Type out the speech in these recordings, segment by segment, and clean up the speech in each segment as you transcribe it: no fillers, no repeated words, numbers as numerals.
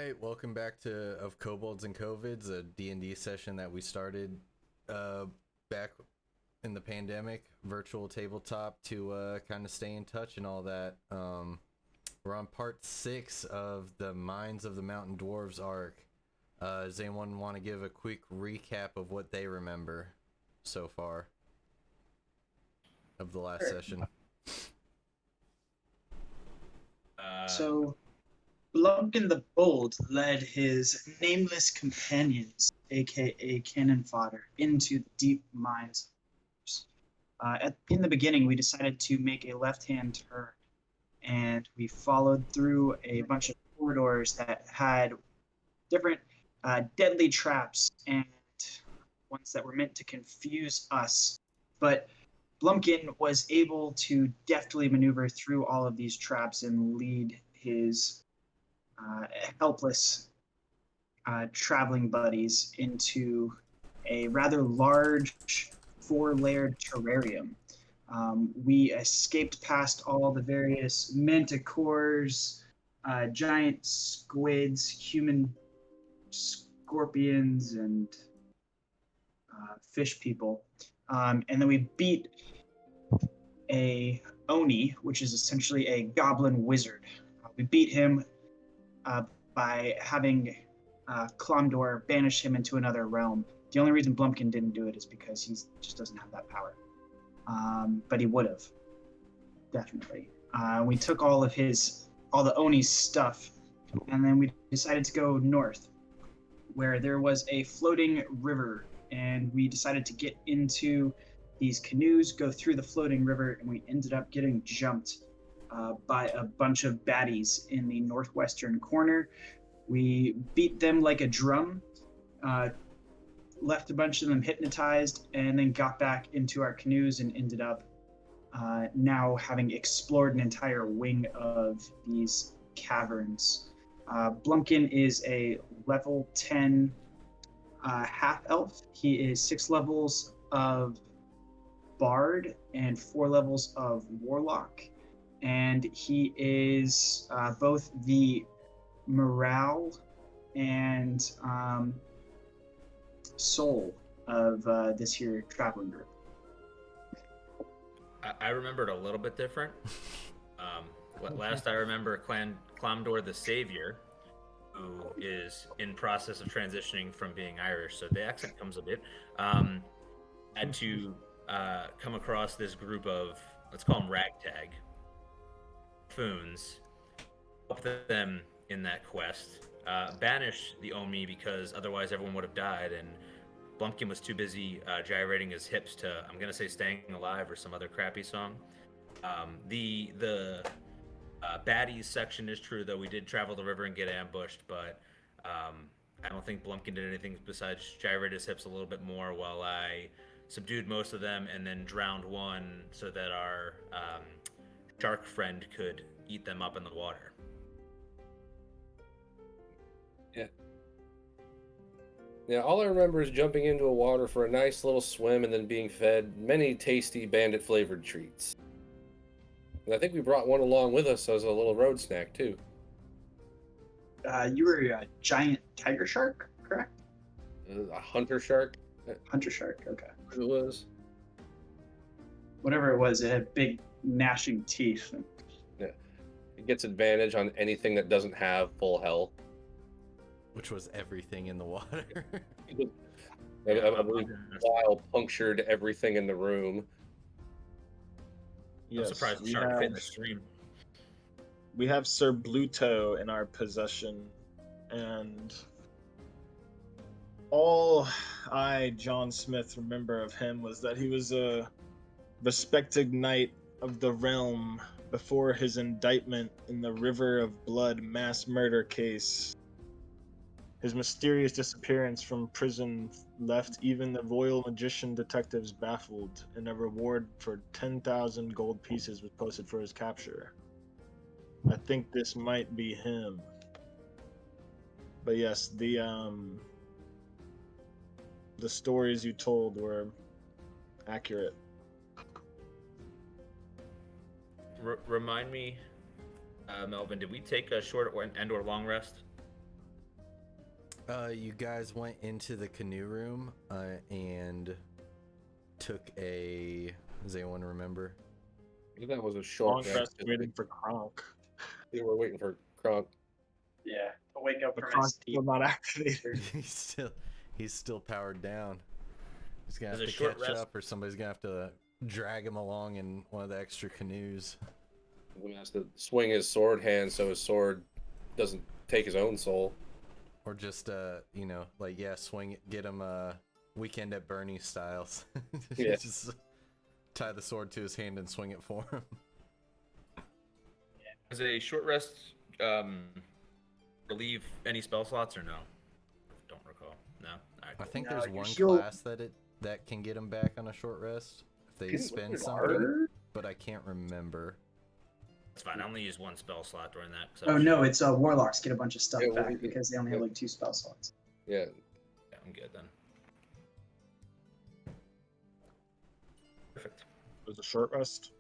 right, welcome back to of Kobolds and Kovids, a D&D session that we started back in the pandemic, virtual tabletop to kind of stay in touch and all that. We're on part 6 of the Mines of the Mountain Dwarves arc. Does anyone want to give a quick recap of what they remember so far of the last session? So, Blumpkin the Bold led his nameless companions, aka cannon fodder, into the deep mines. In the beginning, we decided to make a left-hand turn, and we followed through a bunch of corridors that had different deadly traps and ones that were meant to confuse us. But Blumpkin was able to deftly maneuver through all of these traps and lead his helpless traveling buddies into a rather large 4-layered terrarium. We escaped past all the various manticores, giant squids, human scorpions, and fish people. And then we beat a Oni, which is essentially a goblin wizard. We beat him by having Clomdor banish him into another realm. The only reason Blumpkin didn't do it is because he just doesn't have that power. But he would have, definitely. We took all the Oni's stuff, and then we decided to go north, where there was a floating river, and we decided to get into these canoes, go through the floating river, and we ended up getting jumped by a bunch of baddies in the northwestern corner. We beat them like a drum, left a bunch of them hypnotized, and then got back into our canoes and ended up now having explored an entire wing of these caverns. Blumpkin is a level 10 half-elf. He is 6 levels of Bard and 4 levels of Warlock. And he is both the morale and soul of this here traveling group. I remembered a little bit different. Last I remember, Clomdor the Savior, who is in process of transitioning from being Irish, so the accent comes a bit, had to come across this group of, let's call them ragtag, Foons, help them in that quest, banish the Omi because otherwise everyone would have died, and Blumpkin was too busy gyrating his hips to, I'm gonna say, Staying Alive or some other crappy song. The baddies section is true, though. We did travel the river and get ambushed, but I don't think Blumpkin did anything besides gyrate his hips a little bit more while I subdued most of them and then drowned one so that our shark friend could eat them up in the water. Yeah, all I remember is jumping into a water for a nice little swim and then being fed many tasty bandit-flavored treats. And I think we brought one along with us as a little road snack, too. You were a giant tiger shark, correct? A hunter shark? Hunter shark, okay. It was. Whatever it was, it had big gnashing teeth. Yeah. It gets advantage on anything that doesn't have full health. Which was everything in the water. I believe Lyle punctured everything in the room. Yes, I'm surprised the shark fit in the stream. We have Sir Bluto in our possession, and all I, John Smith, remember of him was that he was a respected knight of the realm before his indictment in the River of Blood mass murder case. His mysterious disappearance from prison left even the royal magician detectives baffled, and a reward for 10,000 gold pieces was posted for his capture. I think this might be him. But yes, the stories you told were accurate. Remind me, Melvin, did we take a short and or long rest? You guys went into the canoe room and took a. Does anyone remember? I think that was a short Long rest waiting for Kronk. We were waiting for Kronk. Yeah, I'll wake up But from my Kronk's sleep. still not activated. he's still powered down. He's gonna have There's to a short catch rest. up, or somebody's gonna have to drag him along in one of the extra canoes. He has to swing his sword hand so his sword doesn't take his own soul. Or just swing it, get him Weekend at Bernie styles. Yeah. Just tie the sword to his hand and swing it for him. Does a short rest relieve any spell slots or no? Don't recall. No. All right, I cool. think No, there's your one shield- class that can get him back on a short rest if they Didn't spend Wizard something, Art? but I can't remember. It's fine. I only used one spell slot during that. 'cause I Oh was no, short. it's warlocks get a bunch of stuff Yeah, well, back because they only have yeah. like 2 spell slots. Yeah. Yeah, I'm good then. Perfect. It was a short rest.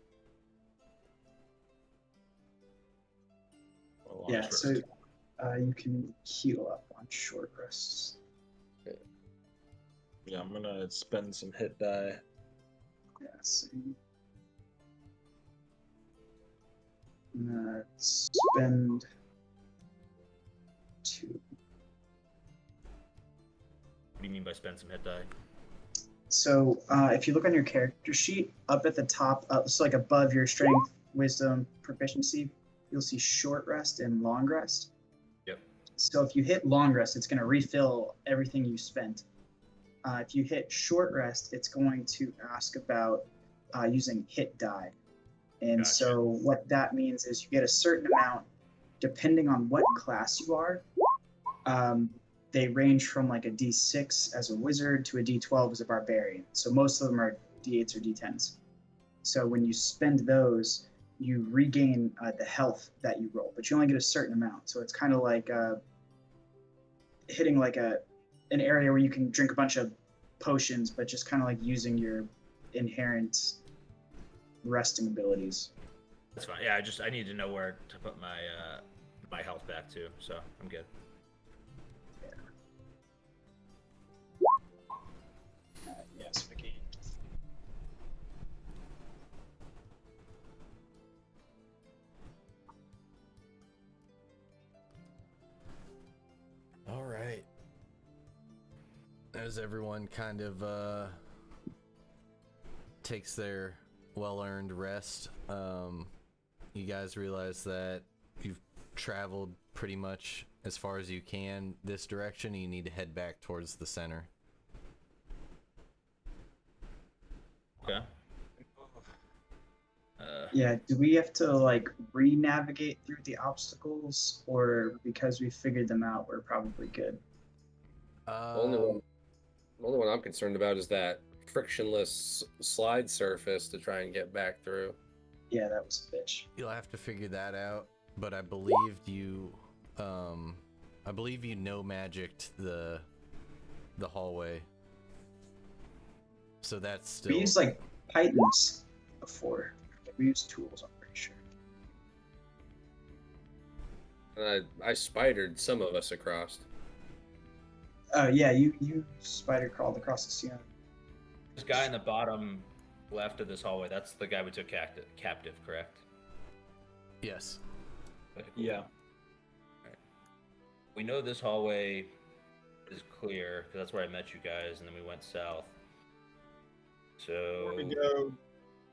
Or a long Yeah, rest. so you can heal up on short rests. Yeah, I'm gonna spend some hit die. Yeah, so I'm gonna spend 2. What do you mean by spend some hit die? So if you look on your character sheet, up at the top, so like above your strength, wisdom, proficiency, you'll see short rest and long rest. Yep. So if you hit long rest, it's going to refill everything you spent. If you hit short rest, it's going to ask about using hit die. And Gotcha. so what that means is you get a certain amount depending on what class you are. They range from like a D6 as a wizard to a D12 as a barbarian. So most of them are D8s or D10s. So when you spend those, you regain the health that you roll, but you only get a certain amount. So it's kind of like hitting like an area where you can drink a bunch of potions, but just kind of like using your inherent resting abilities. That's fine. Yeah, I need to know where to put my my health back to, so I'm good. Yes, Vicky. All right. As everyone kind of takes their well-earned rest, you guys realize that you've traveled pretty much as far as you can this direction. You need to head back towards the center. Okay. Yeah, do we have to like re-navigate through the obstacles, or because we figured them out, we're probably good? The only one I'm concerned about is that frictionless slide surface to try and get back through. Yeah, that was a bitch. You'll have to figure that out, but I believe you magicked the hallway. So that's still. We used like Titans before. We used tools, I'm pretty sure. And I spidered some of us across. Oh yeah, you spider crawled across the ceiling. This guy in the bottom left of this hallway, that's the guy we took captive, correct? Yes. Okay, cool. Yeah. We know this hallway is clear because that's where I met you guys, and then we went south. So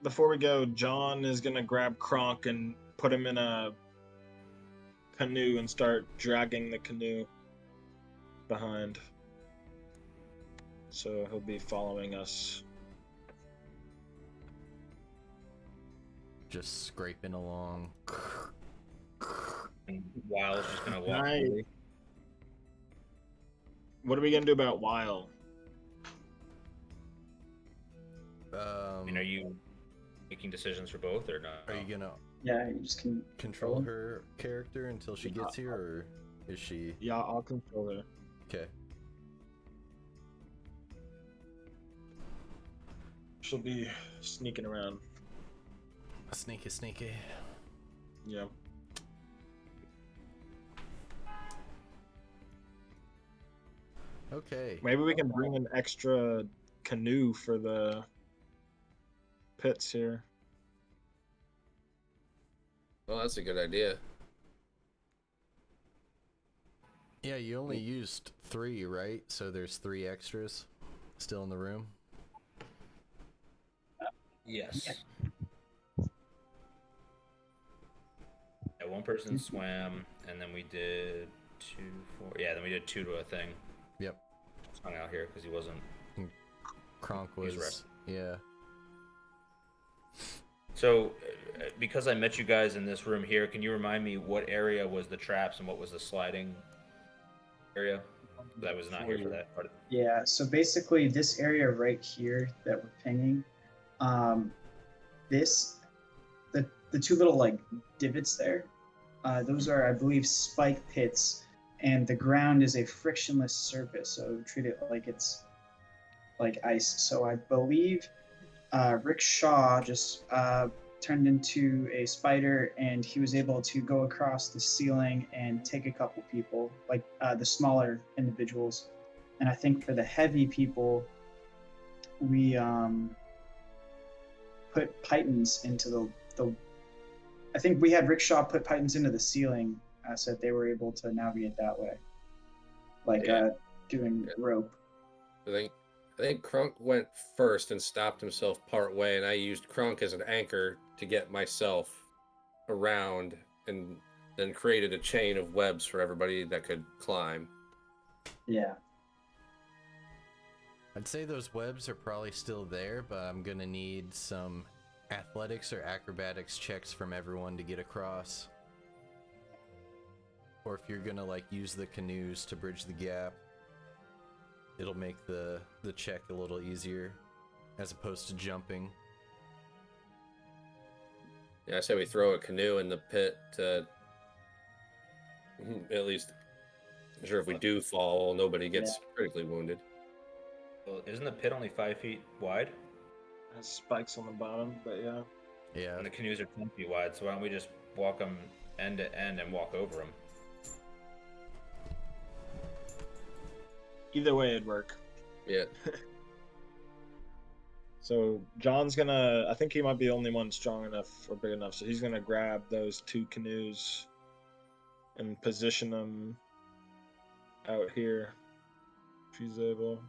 Before we go, John is gonna grab Kronk and put him in a canoe and start dragging the canoe behind. So he'll be following us. Just scraping along. and Wile's just gonna walk. Nice. away. What are we gonna do about Weil? I mean, are you making decisions for both or not? Are you gonna Yeah, you just can control her character until she gets here, or is she Yeah, I'll control her. okay? She'll be sneaking around. Sneaky. Yeah. Okay. Maybe we can bring an extra canoe for the pits here. Well, that's a good idea. Yeah, you only used 3, right? So there's 3 extras still in the room. Yes. Yeah, one person swam, and then we did 2, 4. Yeah, then we did 2 to a thing. Yep. Just hung out here because he wasn't. Kronk He's was, resting. yeah. So, because I met you guys in this room here, can you remind me what area was the traps and what was the sliding area? I was not here for that part. Yeah, so basically this area right here that we're pinging, the 2 little like divots there, those are, I believe, spike pits, and the ground is a frictionless surface, so treat it like it's like ice. So I believe Rick Shaw just turned into a spider, and he was able to go across the ceiling and take a couple people, like the smaller individuals. And I think for the heavy people, we put pythons into the. I think we had Rick Shaw put pythons into the ceiling so that they were able to navigate that way, like doing rope. I think Krunk went first and stopped himself part way, and I used Krunk as an anchor to get myself around, and then created a chain of webs for everybody that could climb. Yeah. I'd say those webs are probably still there, but I'm gonna need some athletics or acrobatics checks from everyone to get across. Or if you're gonna like use the canoes to bridge the gap, it'll make the check a little easier as opposed to jumping. Yeah, I say we throw a canoe in the pit to at least ensure if we do fall, nobody gets critically wounded. Well, isn't the pit only 5 feet wide? It has spikes on the bottom, but yeah. Yeah. And the canoes are 10 feet wide, so why don't we just walk them end to end and walk over them? Either way, it'd work. Yeah. So John's gonna, I think he might be the only one strong enough or big enough, so he's gonna grab those 2 canoes and position them out here if he's able.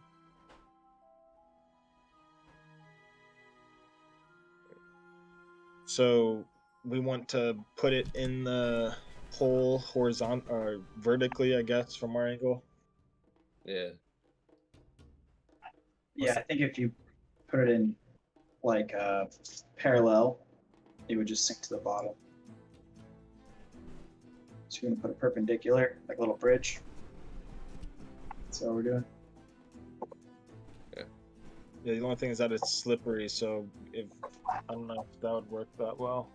So we want to put it in the hole horizontal or vertically, I guess, from our angle. Yeah. Yeah, I think if you put it in like parallel, it would just sink to the bottom. So you're gonna put it perpendicular, like a little bridge. That's what we're doing. Yeah, the only thing is that it's slippery, so if I don't know if that would work that well.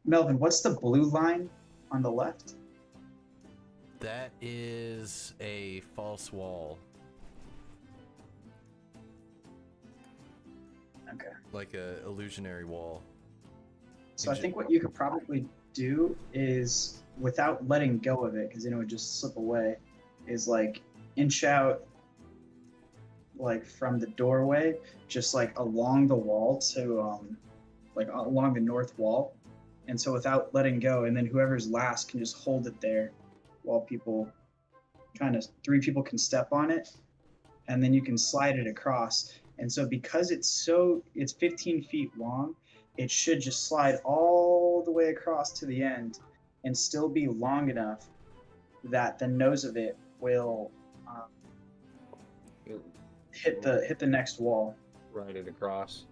Melvin, what's the blue line on the left? That is a false wall. Okay. Like a illusionary wall. So I think what you could probably do is, without letting go of it, because then it would just slip away, is like inch out like from the doorway, just like along the wall to like along the north wall. And so without letting go, and then whoever's last can just hold it there while people kind of 3 people can step on it, and then you can slide it across. And so because it's 15 feet long, it should just slide all the way across to the end and still be long enough that the nose of it will hit the next wall. Ride it across.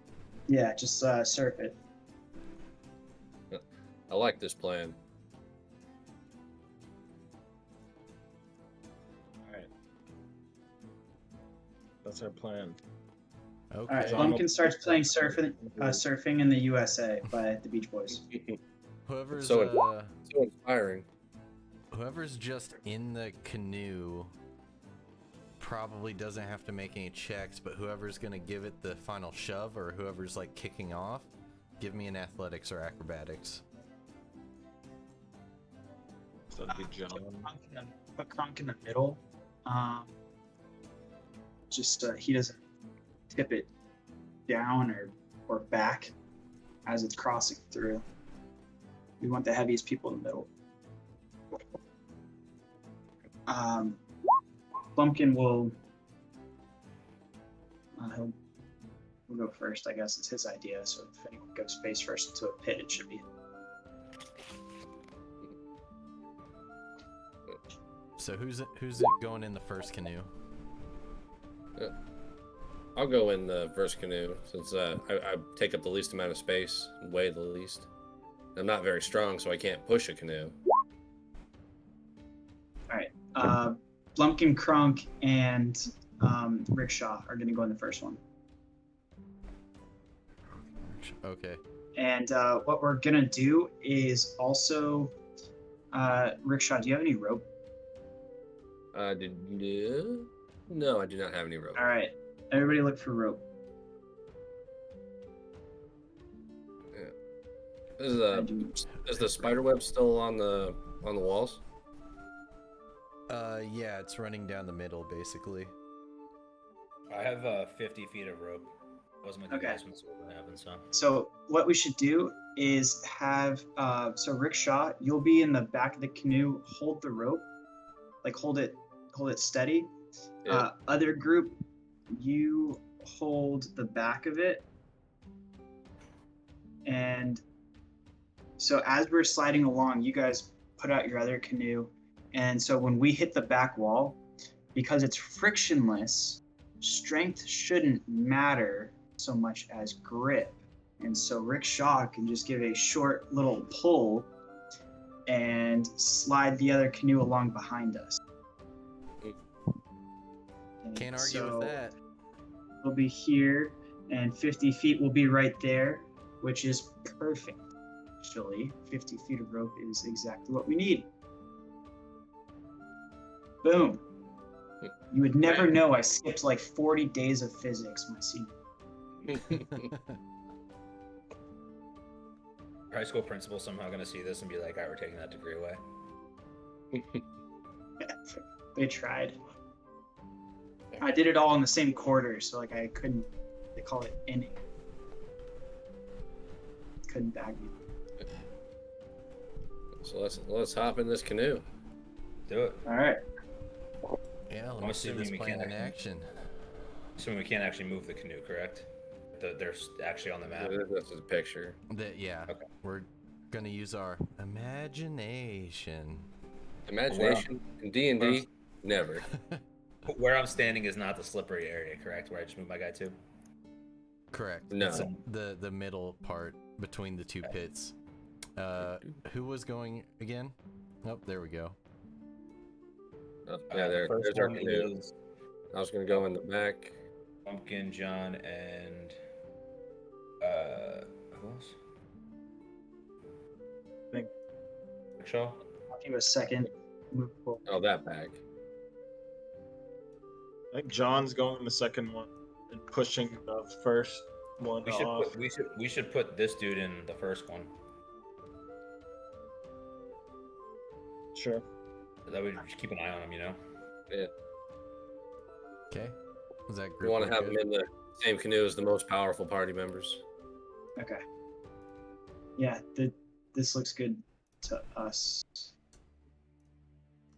Yeah, just surf it. I like this plan. Alright. That's our plan. Okay. All right, John Lumpkin will- starts playing surfing in the USA by the Beach Boys. Whoever's So inspiring. whoever's just in the canoe probably doesn't have to make any checks, but whoever's gonna give it the final shove or whoever's like kicking off, give me an athletics or acrobatics. So that'd be John. Put Kronk in the middle. just he doesn't tip it down or back as it's crossing through. We want the heaviest people in the middle. Bumpkin will he'll go first. I guess it's his idea. So if anyone goes face first into a pit, it should be. So who's it going in the first canoe? I'll go in the first canoe since I take up the least amount of space and weigh the least. I'm not very strong, so I can't push a canoe. All right. Blumpkin, Krunk, and Rickshaw are going to go in the first one. Okay. And what we're going to do is also, Rickshaw, do you have any rope? No, I do not have any rope. All right. Everybody look for rope. Is the spider web still on the walls? Yeah, it's running down the middle, basically. I have 50 feet of rope. Wasn't with you guys when this was going to happen, so. So what we should do is have, so Rickshaw, you'll be in the back of the canoe, hold the rope, like hold it steady. Yeah. Other group, you hold the back of it. And so as we're sliding along, you guys put out your other canoe. And so when we hit the back wall, because it's frictionless, strength shouldn't matter so much as grip. And so Rickshaw can just give a short little pull and slide the other canoe along behind us. And Can't argue with that. We'll be here, and 50 feet will be right there, which is perfect. Actually, 50 feet of rope is exactly what we need. Boom. You would never know I skipped like 40 days of physics my senior. High school principal somehow going to see this and be like, all right, we're taking that degree away. They tried. I did it all in the same quarter, so like I couldn't, they call it inning. Couldn't bag me. So let's hop in this canoe. Do it. All right. Yeah, let I'm me see assuming this we plan can't in actually- action. Assuming we can't actually move the canoe, correct? They're actually on the map. This is a picture. Yeah, Okay. we're gonna use our imagination. Imagination in D&D, never. Where I'm standing is not the slippery area, correct? Where I just moved my guy to? Correct. No. It's the middle part between the two pits. Who was going again? Oh, there we go. Oh, yeah, The first there's our one canoe. is I was gonna go in the back. Pumpkin, John, and who else? Think- Rickshaw? I'll give you a second. Move forward. Oh, that back. I think John's going the second one and pushing the first one off. We should put this dude in the first one. Sure. That way we just keep an eye on him, you know? Yeah. Okay. Was that We group? want to look have good? them in the same canoe as the most powerful party members. Okay. Yeah, this looks good to us.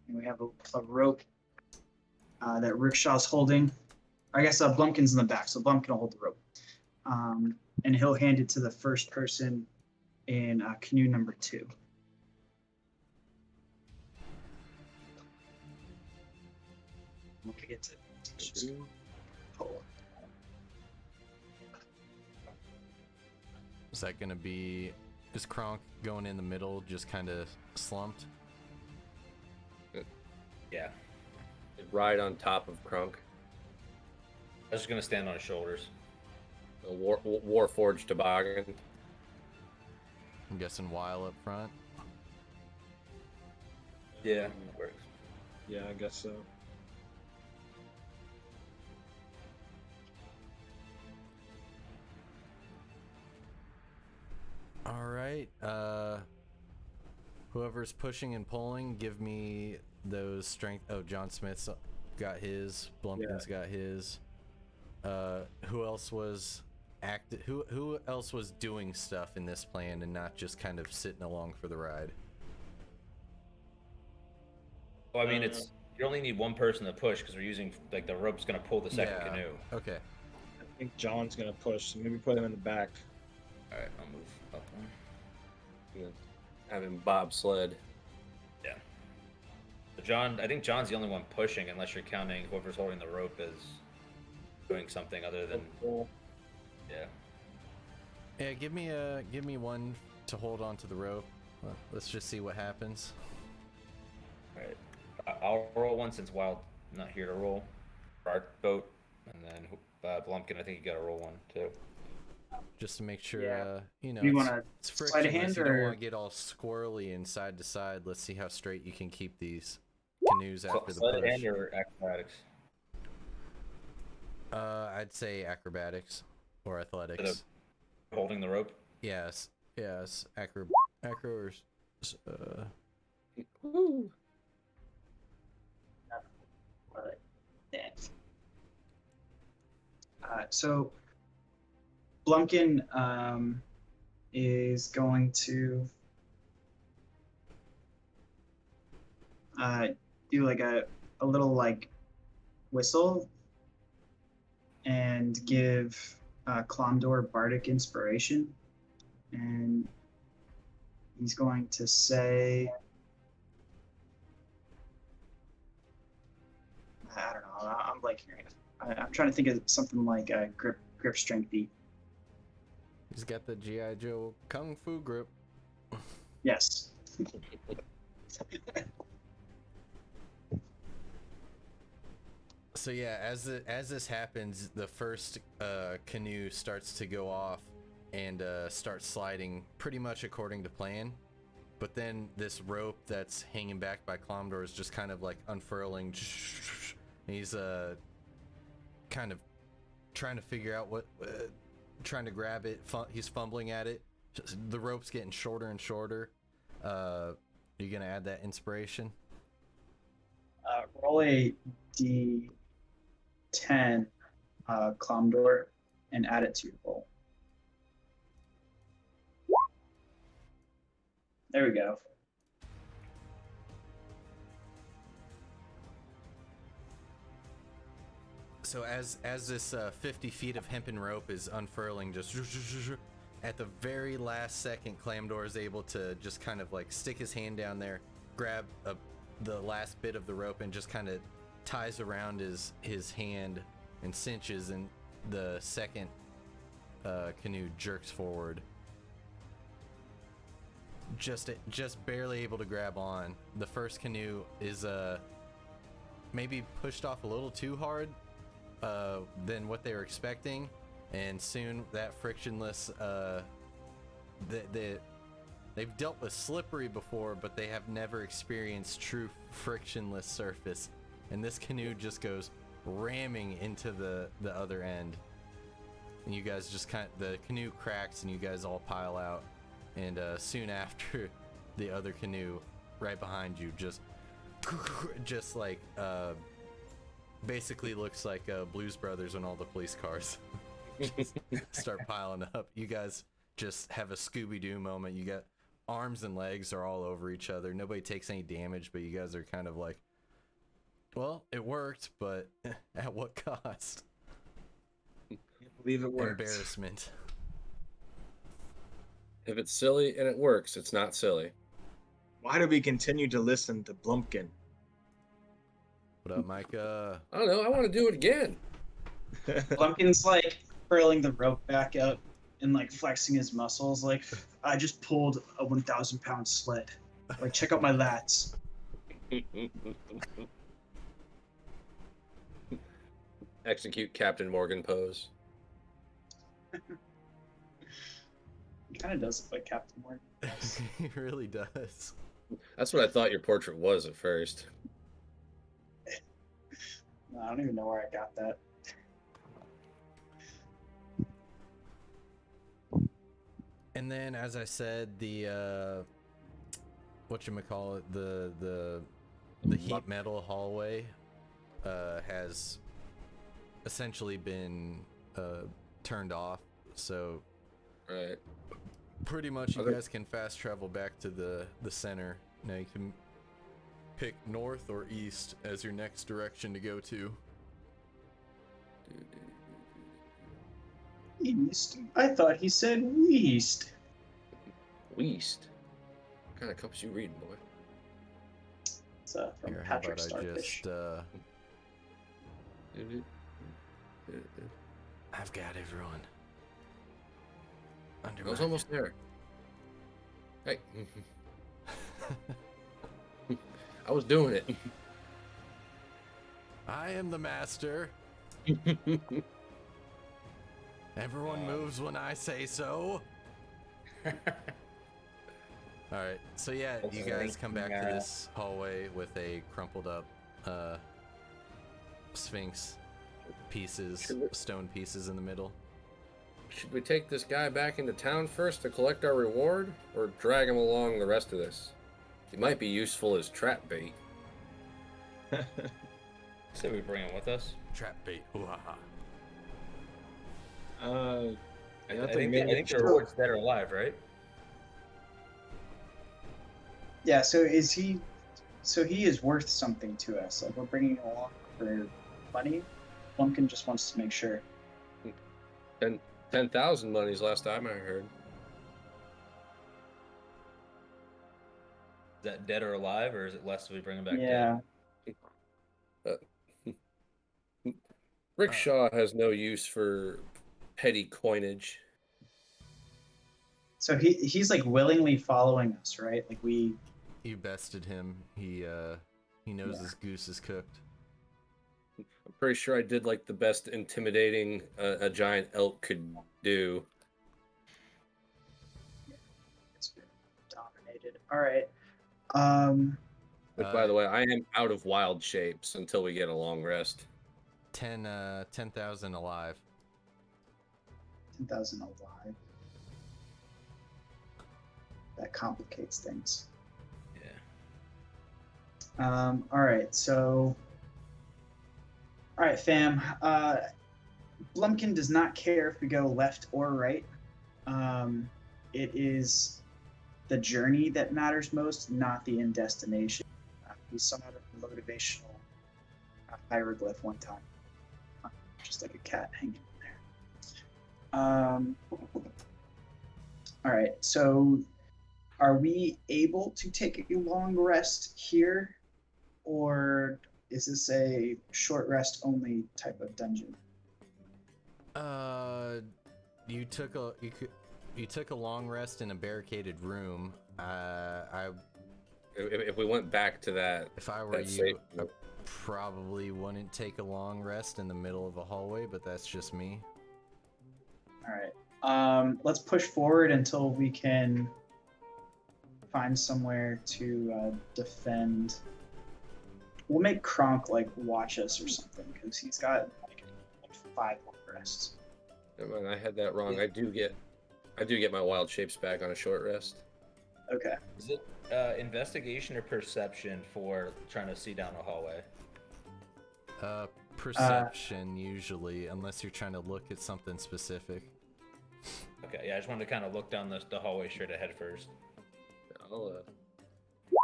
And we have a rope that Rickshaw's holding. I guess Blumpkin's in the back, so Blumpkin will hold the rope. And he'll hand it to the first person in canoe number 2. We'll get to just pull. Is that gonna be? Is Kronk going in the middle, just kind of slumped? Yeah. Ride on top of Krunk. I'm just gonna stand on his shoulders. A Warforged toboggan. I'm guessing Weil up front. Yeah, that works. Yeah, I guess so. All right. Whoever's pushing and pulling, give me those strength. Oh, John Smith's got his. Blumpkin's got his. Who else was Who else was doing stuff in this plan and not just kind of sitting along for the ride? Well, I mean, you only need one person to push because we're using like the rope's gonna pull the second canoe. Okay. I think John's gonna push, so maybe put him in the back. All right, I'll move up one. And then have him bobsled. Yeah. So John, I think John's the only one pushing, unless you're counting whoever's holding the rope as doing something other than. Yeah. Yeah, give me one to hold on to the rope. Let's just see what happens. All right. I'll roll one since Wild not here to roll. Arc boat, and then Blumpkin. I think you got to roll one too. Just to make sure, Yeah. you know, You wanna it's sleight of frictionless. hand, You don't or- want to get all squirrely and side to side. Let's see how straight you can keep these canoes after the Sleight of push. hand or acrobatics? I'd say acrobatics or athletics. Holding the rope. Yes, acro or Woo. That. So Blumpkin is going to do like a little like whistle and give Clomdor bardic inspiration, and he's going to say, I don't know, I'm blanking right now. I'm trying to think of something like a grip strength beat. he's got the G.I. Joe Kung Fu grip. Yes. So yeah, as this happens, the first canoe starts to go off and start sliding pretty much according to plan. But then this rope that's hanging back by Clomdor is just kind of like unfurling. He's kind of trying to figure out what, trying to grab it. He's fumbling at it. The rope's getting shorter and shorter. You gonna add that inspiration? Roll a d10, Clomdor, and add it to your roll. There we go. So as this 50 feet of hempen rope is unfurling, just at the very last second, Clamdor is able to just kind of like stick his hand down there, grab the last bit of the rope, and just kind of ties around his hand and cinches, and the second canoe jerks forward. Just barely able to grab on. The first canoe is maybe pushed off a little too hard than what they were expecting, and soon that frictionless they've dealt with slippery before, but they have never experienced true frictionless surface, and this canoe just goes ramming into the other end, and you guys just the canoe cracks and you guys all pile out, and soon after, the other canoe right behind you just like basically looks like Blues Brothers when all the police cars just start piling up. You guys just have a Scooby-Doo moment. You got arms and legs are all over each other. Nobody takes any damage, but you guys are kind of like, well, it worked, but at what cost? Can't believe it worked. Embarrassment. If it's silly and it works, it's not silly. Why do we continue to listen to Blumpkin? What up, Micah? I don't know. I want to do it again. Blumpkin's like furling the rope back up and like flexing his muscles. Like, I just pulled a 1,000-pound sled. Like, check out my lats. Execute Captain Morgan pose. He kind of does look like Captain Morgan. He really does. That's what I thought your portrait was at first. No, I don't even know where I got that. And then, as I said, the whatchamacallit, the heat metal hallway has essentially been turned off. So Right. pretty much you Are there- guys can fast travel back to the center. Now you can pick north or east as your next direction to go to. East. I thought he said East. West. What kind of cups you reading, boy? It's from Here, how Patrick about I Starfish. just I've got everyone under I was my almost there. Hey. I was doing it. I am the master. Everyone moves when I say so. Alright, so yeah, you guys come back to this hallway with a crumpled up Sphinx pieces, stone pieces in the middle. Should we take this guy back into town first to collect our reward, or drag him along the rest of this? He might be useful as trap bait. So we bring him with us. Trap bait. Ooh-ha-ha. I think the reward's dead or alive, right? Yeah, so is he? So he is worth something to us. Like we're bringing him along for money. Lumpkin just wants to make sure. 10,000 monies last time I heard. Is that dead or alive, or is it less if we bring him back Yeah. dead? Rickshaw has no use for petty coinage. So he's like willingly following us, right? Like we. You bested him. He knows his goose is cooked. I'm pretty sure I did like the best intimidating a giant elk could do. It's been dominated. All right. Which, by the way, I am out of wild shapes until we get a long rest. 10,000 alive. 10,000 alive. That complicates things. Yeah. All right, so. All right, fam. Blumpkin does not care if we go left or right. It is the journey that matters most, not the end destination. We saw a motivational hieroglyph one time, just like a cat hanging in there. All right, so are we able to take a long rest here, or is this a short rest only type of dungeon? You took a long rest in a barricaded room. If we went back to that, If I were that's you, safe. I probably wouldn't take a long rest in the middle of a hallway, but that's just me. All right. Let's push forward until we can find somewhere to defend. We'll make Kronk like watch us or something because he's got like 5 long rests. Never mind, I had that wrong. I do get my wild shapes back on a short rest. Okay. Is it investigation or perception for trying to see down a hallway? Perception usually, unless you're trying to look at something specific. Okay, yeah, I just wanted to kind of look down the hallway straight ahead first.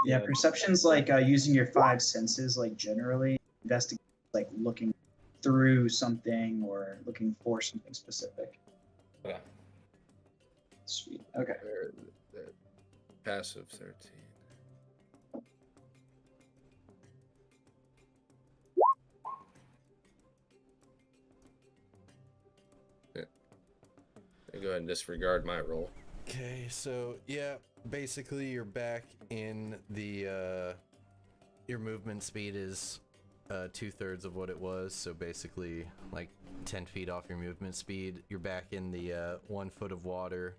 Yeah, perception's like using your 5 senses, like generally. Investigate, like looking through something or looking for something specific. Okay. Sweet. Okay. Passive 13. Yeah. I'll go ahead and disregard my roll. Okay, so yeah, basically you're back in the your movement speed is 2/3 of what it was, so basically like 10 feet off your movement speed. You're back in the 1 foot of water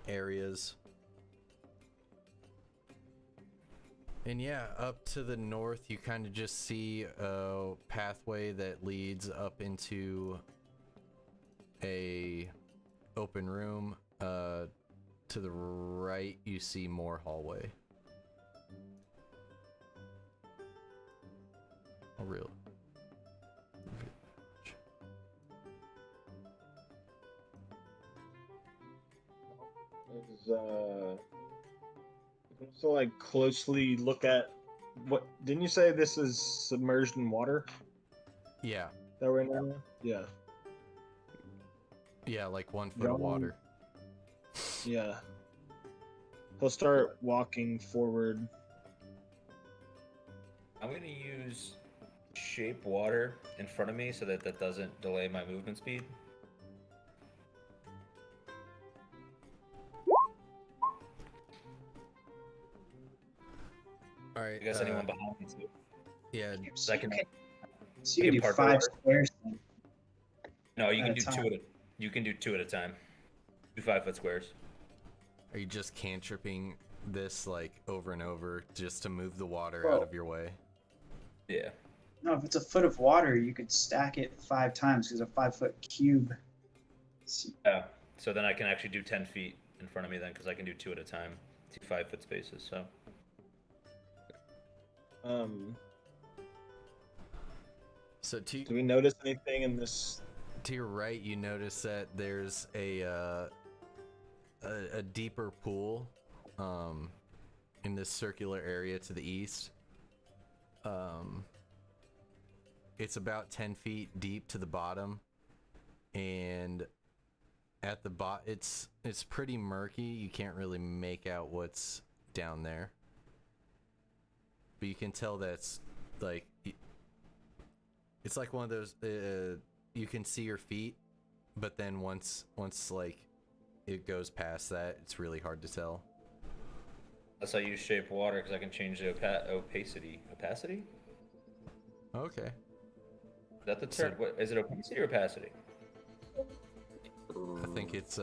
areas. And yeah, up to the north you kind of just see a pathway that leads up into a open room. To the right you see more hallway. Oh, really? You can also like closely look at what. Didn't you say this is submerged in water? Yeah. That we're in? Yeah. Yeah, like 1 foot of water. Yeah. He'll start walking forward. I'm going to use shape water in front of me so that that doesn't delay my movement speed. All right. I guess anyone behind me too. Yeah. So Second. you can do part 5 door. squares. Then. No, you At can a do time. two at a. You can do 2 at a time. 2 5-foot squares. Are you just cantripping this like over and over just to move the water Well- out of your way? Yeah. No, if it's a foot of water, you could stack it 5 times because a 5-foot cube. Yeah. So then I can actually do 10 feet in front of me then, because I can do 2 at a time, 2 5-foot spaces. So. So Do we notice anything in this? to your right, you notice that there's a deeper pool in this circular area to the east. It's about 10 feet deep to the bottom, and at the it's pretty murky. You can't really make out what's down there, but you can tell that's like it's like one of those you can see your feet, but then once like it goes past that, it's really hard to tell. That's how I use shape water, because I can change the opacity. Opacity? Okay. Is that the term? What is it? Opacity or opacity? I think it's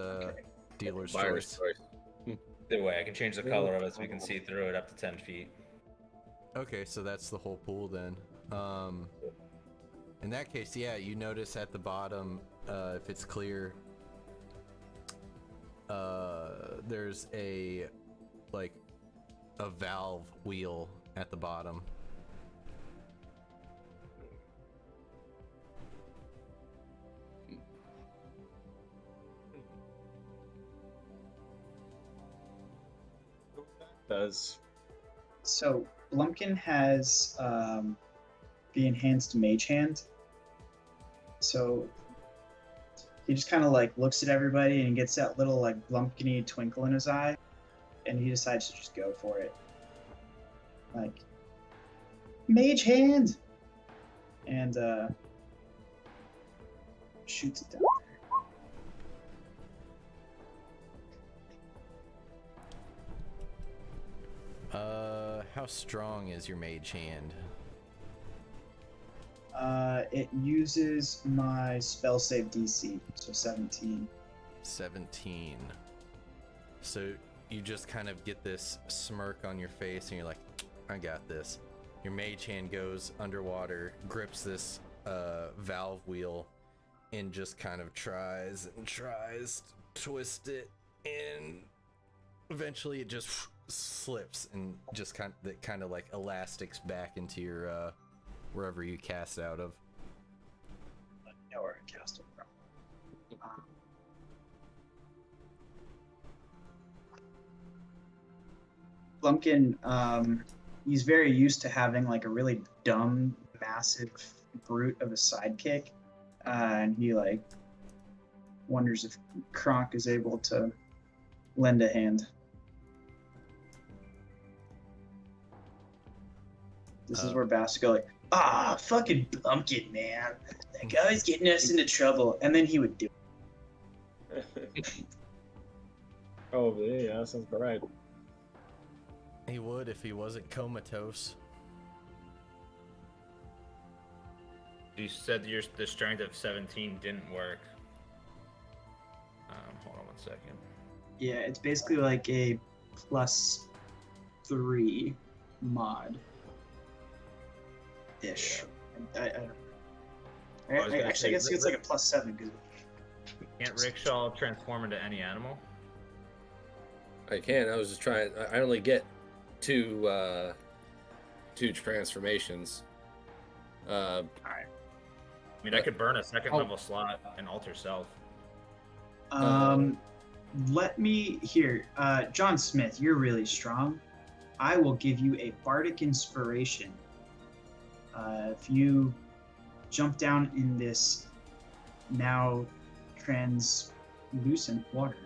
dealer's Buyer's choice. choice. Either way, I can change the color of it so we can see through it up to 10 feet. Okay, so that's the whole pool then. In that case, yeah, you notice at the bottom, if it's clear, there's a valve wheel at the bottom. Does So Blumpkin has the enhanced mage hand. So he just kind of like looks at everybody and gets that little like Blumpkin-y twinkle in his eye, and he decides to just go for it. Like mage hand, and shoots it down there. How strong is your mage hand? It uses my spell save DC, so 17. 17. So you just kind of get this smirk on your face and you're like, I got this. Your mage hand goes underwater, grips this valve wheel, and just kind of tries to twist it, and eventually it just slips and just kind of like elastics back into your wherever you cast out of. Yeah, where I cast it from. Blumpkin, he's very used to having like a really dumb, massive brute of a sidekick, and he like wonders if Kronk is able to lend a hand. This is where Bass go like, fucking Blumpkin, man. That guy's getting us into trouble. And then he would do it. Oh, yeah, that sounds about right. He would if he wasn't comatose. You said the strength of 17 didn't work. Hold on 1 second. Yeah, it's basically like a +3 mod. Ish. I don't know. I was gonna Actually, I say, guess it's like a +7 because Can't rickshaw transform into any animal? I can. I was just trying. I only get two transformations. I mean, I could burn a second level slot and alter self. Let me here, John Smith. You're really strong. I will give you a bardic inspiration. If you jump down in this now translucent water.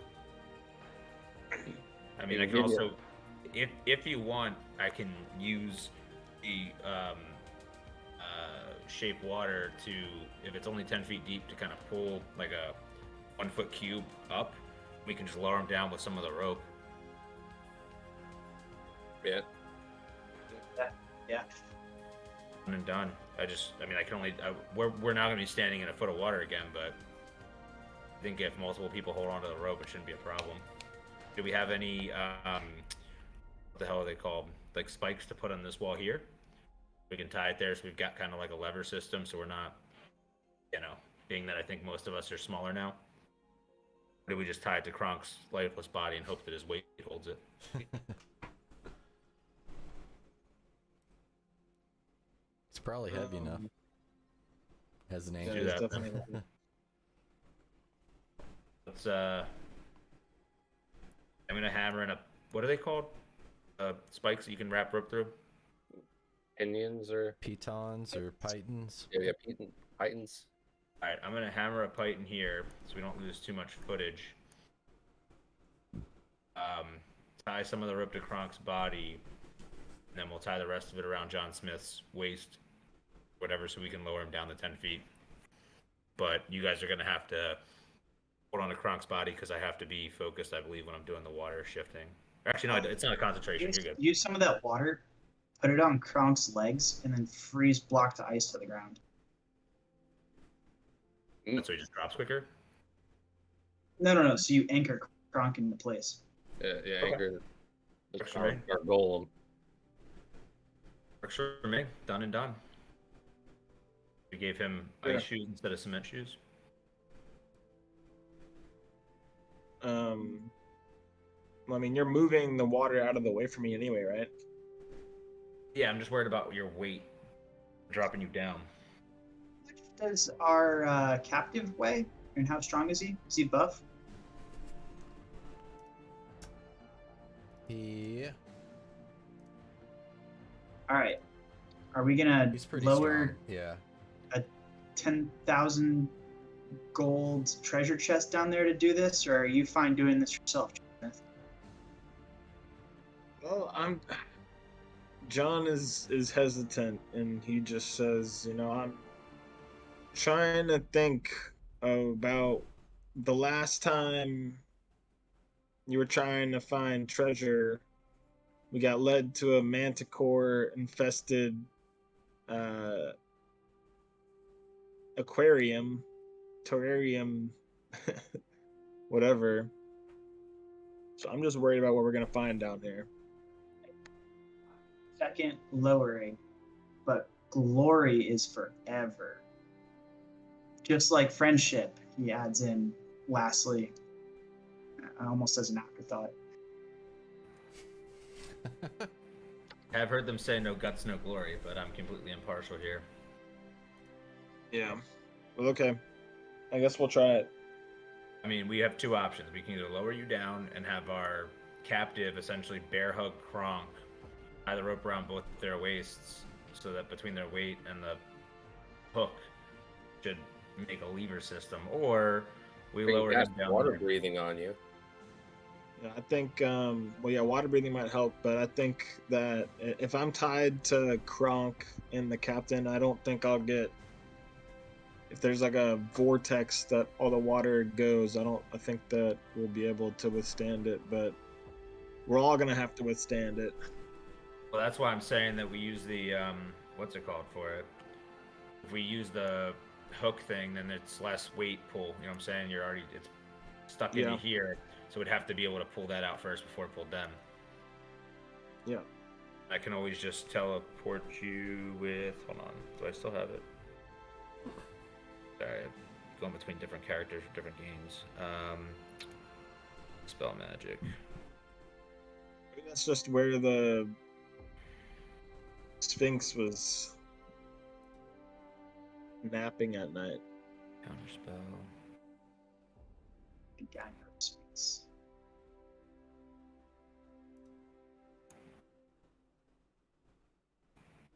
I mean, I can also, if you want, I can use the shape water to, if it's only 10 feet deep, to kind of pull like a 1 foot cube up. We can just lower them down with some of the rope. Yeah. Yeah. Done and done. I mean, I can only, we're now going to be standing in a foot of water again, but I think if multiple people hold onto the rope, it shouldn't be a problem. Do we have any, what the hell are they called? Like spikes to put on this wall here? We can tie it there, so we've got kind of like a lever system, so we're not, being that I think most of us are smaller now. Or do we just tie it to Kronk's lifeless body and hope that his weight holds it? It's probably heavy enough. Has an Yeah, anchor. Do it's that, definitely heavy. Let's, I'm gonna hammer in what are they called? Spikes that you can wrap rope through? Pinions or Pitons or pythons. yeah, pythons. Alright, I'm gonna hammer a python here so we don't lose too much footage. Tie some of the rope to Kronk's body, and then we'll tie the rest of it around John Smith's waist, whatever, so we can lower him down to 10 feet. But you guys are gonna have to hold on to Kronk's body because I have to be focused, I believe, when I'm doing the water shifting. Actually, no, it's not a concentration. You're good. Use some of that water, put it on Kronk's legs, and then freeze block the ice to the ground. So he just drops quicker? No. So you anchor Kronk into place. Yeah, anchor. Works for me. Our golem. Works for me. Done and done. We gave him ice shoes instead of cement shoes. Well, I mean, you're moving the water out of the way from me anyway, right? Yeah, I'm just worried about your weight dropping you down. How much does our captive weigh? And how strong is he? Is he buff? Yeah. All right. Are we gonna He's pretty lower strong. Yeah. a 10,000 gold treasure chest down there to do this, or are you fine doing this yourself, Smith? Well, John is hesitant, and he just says, I'm trying to think about the last time you were trying to find treasure. We got led to a manticore infested aquarium, terrarium, whatever. So I'm just worried about what we're gonna find down there. Second lowering, but glory is forever. Just like friendship, he adds in lastly, almost as an afterthought. I've heard them say no guts, no glory, but I'm completely impartial here. Yeah. Well, okay. I guess we'll try it. I mean, we have two options. We can either lower you down and have our captive essentially bear hug Kronk, tie the rope around both their waists so that between their weight and the hook should make a lever system, or we lower him down. Water breathing on you. Yeah, I think, water breathing might help, but I think that if I'm tied to Kronk and the captain, I don't think I'll get. If there's like a vortex that all the water goes, I think that we'll be able to withstand it, but we're all gonna have to withstand it. Well, that's why I'm saying that we use the what's it called for it? If we use the hook thing, then it's less weight pull. You know what I'm saying? It's stuck into here, so we'd have to be able to pull that out first before it pulled them. Yeah. I can always just teleport you with. Hold on, do I still have it? Sorry, I'm going between different characters for different games. Spell magic. Maybe that's just where the Sphinx was napping at night. Counterspell. Down your space.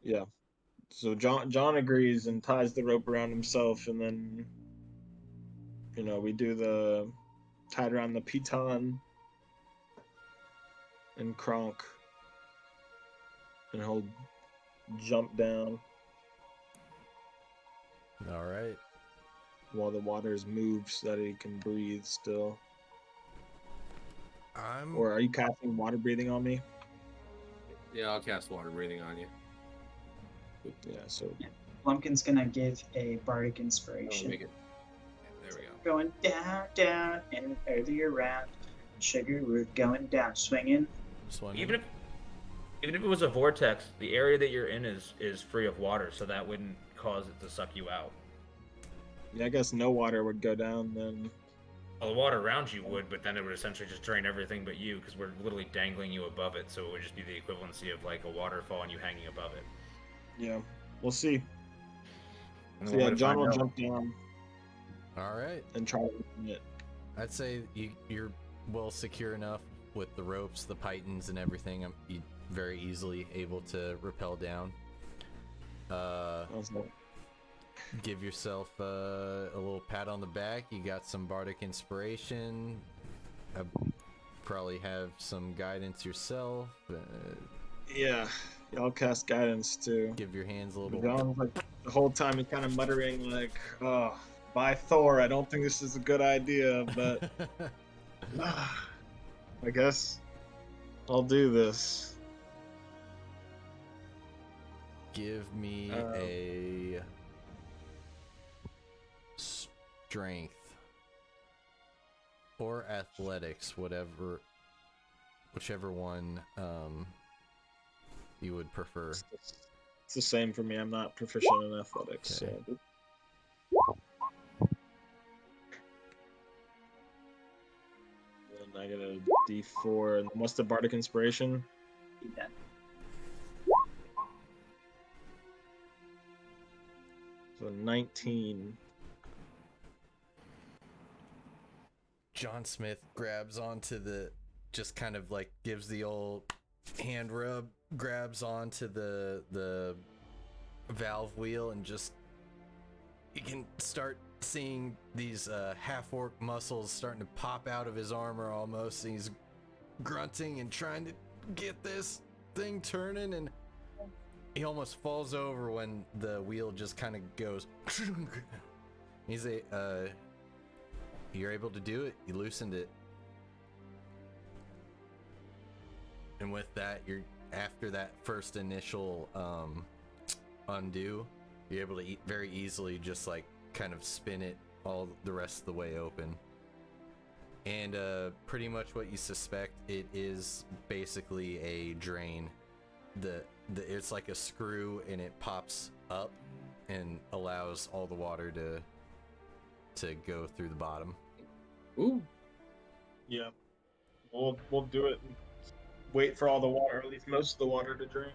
Yeah. So John agrees and ties the rope around himself, and then we do the tied around the piton and Kronk, and he'll jump down All right. while the waters move so that he can breathe still. Or are you casting water breathing on me? Yeah, I'll cast water breathing on you. Yeah, so Lumpkin's gonna give a bardic I'll inspiration. make it. There we go. Going down, down, and earlier round. Sugar, we're going down, swinging. Even if it was a vortex, the area that you're in is free of water, so that wouldn't cause it to suck you out. yeah, I guess no water would go down then. Well, the water around you would, but then it would essentially just drain everything but you, because we're literally dangling you above it, so it would just be the equivalency of like a waterfall and you hanging above it. Yeah, we'll see. And So then yeah, we're gonna John find will out. jump down All right. and try to open it. I'd say you're well secure enough with the ropes, the pythons, and everything. You're very easily able to rappel down. Awesome. Give yourself a little pat on the back. You got some bardic inspiration. Probably have some guidance yourself. Yeah, I'll cast guidance too. Give your hands a little. John's like the whole time he's kind of muttering like, "Oh, by Thor, I don't think this is a good idea, but I guess I'll do this." Give me a strength or athletics, whichever one you would prefer. It's the same for me. I'm not proficient in athletics. Okay. So. And I get a D4. And what's the bardic inspiration? Yeah. So 19. John Smith grabs onto just kind of like gives the old hand rub, grabs onto the valve wheel, and just you can start seeing these half-orc muscles starting to pop out of his armor almost, and he's grunting and trying to get this thing turning, and he almost falls over when the wheel just kind of goes. He's you're able to do it. You loosened it. And with that, after that first initial undo, you're able to very easily just like kind of spin it all the rest of the way open. And pretty much what you suspect, it is basically a drain. It's like a screw, and it pops up and allows all the water to go through the bottom. Ooh. Yeah. We'll do it. And wait for all the water, or at least most of the water, to drain.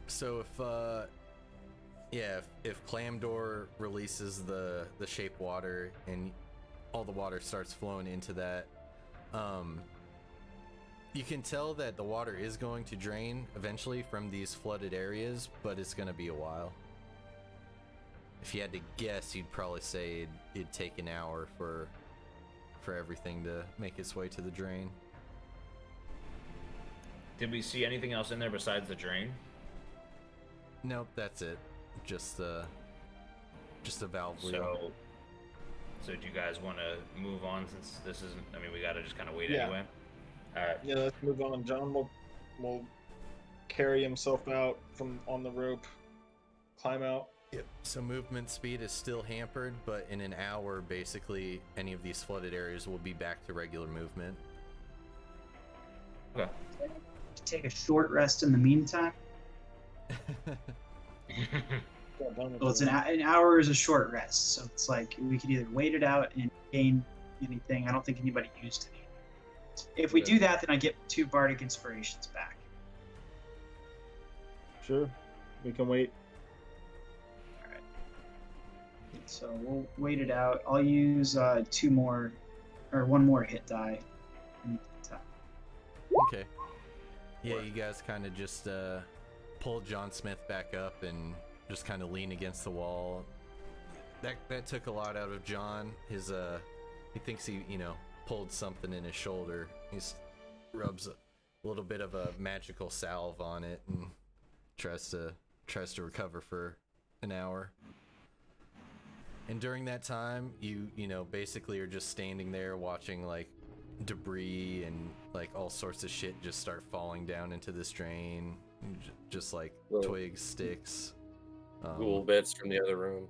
So if Clamdor releases the shape water and all the water starts flowing into that, you can tell that the water is going to drain eventually from these flooded areas, but it's going to be a while. If you had to guess, you'd probably say it'd take an hour for everything to make its way to the drain. Did we see anything else in there besides the drain? Nope, that's it. Just a valve wheel. So do you guys want to move on, since this isn't? I mean, we gotta just kind of wait Yeah. anyway. All right. Yeah, let's move on. John will carry himself out from on the rope, climb out. Yep. So movement speed is still hampered, but in an hour, basically, any of these flooded areas will be back to regular movement. Okay. Take a short rest in the meantime. Well, it's an hour is a short rest, so it's like we could either wait it out and gain anything. I don't think anybody used any. If we do that, then I get 2 bardic inspirations back. Sure, we can wait. So we'll wait it out. I'll use one more hit die. Okay. Yeah, you guys kind of just pull John Smith back up and just kind of lean against the wall. That took a lot out of John. He thinks he pulled something in his shoulder. He rubs a little bit of a magical salve on it and tries to recover for an hour. And during that time, you basically are just standing there watching like debris and like all sorts of shit just start falling down into this drain, just like twigs, sticks, Ghoul bits from the other room.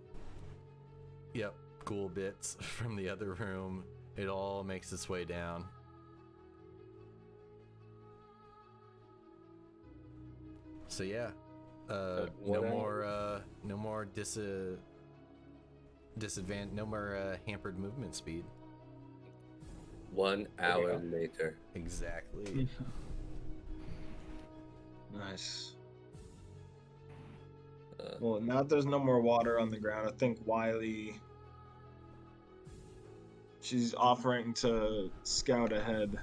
Yep, ghoul bits from the other room. It all makes its way down. So yeah, no more hampered movement speed. 1 hour later. Exactly. Nice. Well, now that there's no more water on the ground, I think Wiley, she's offering to scout ahead.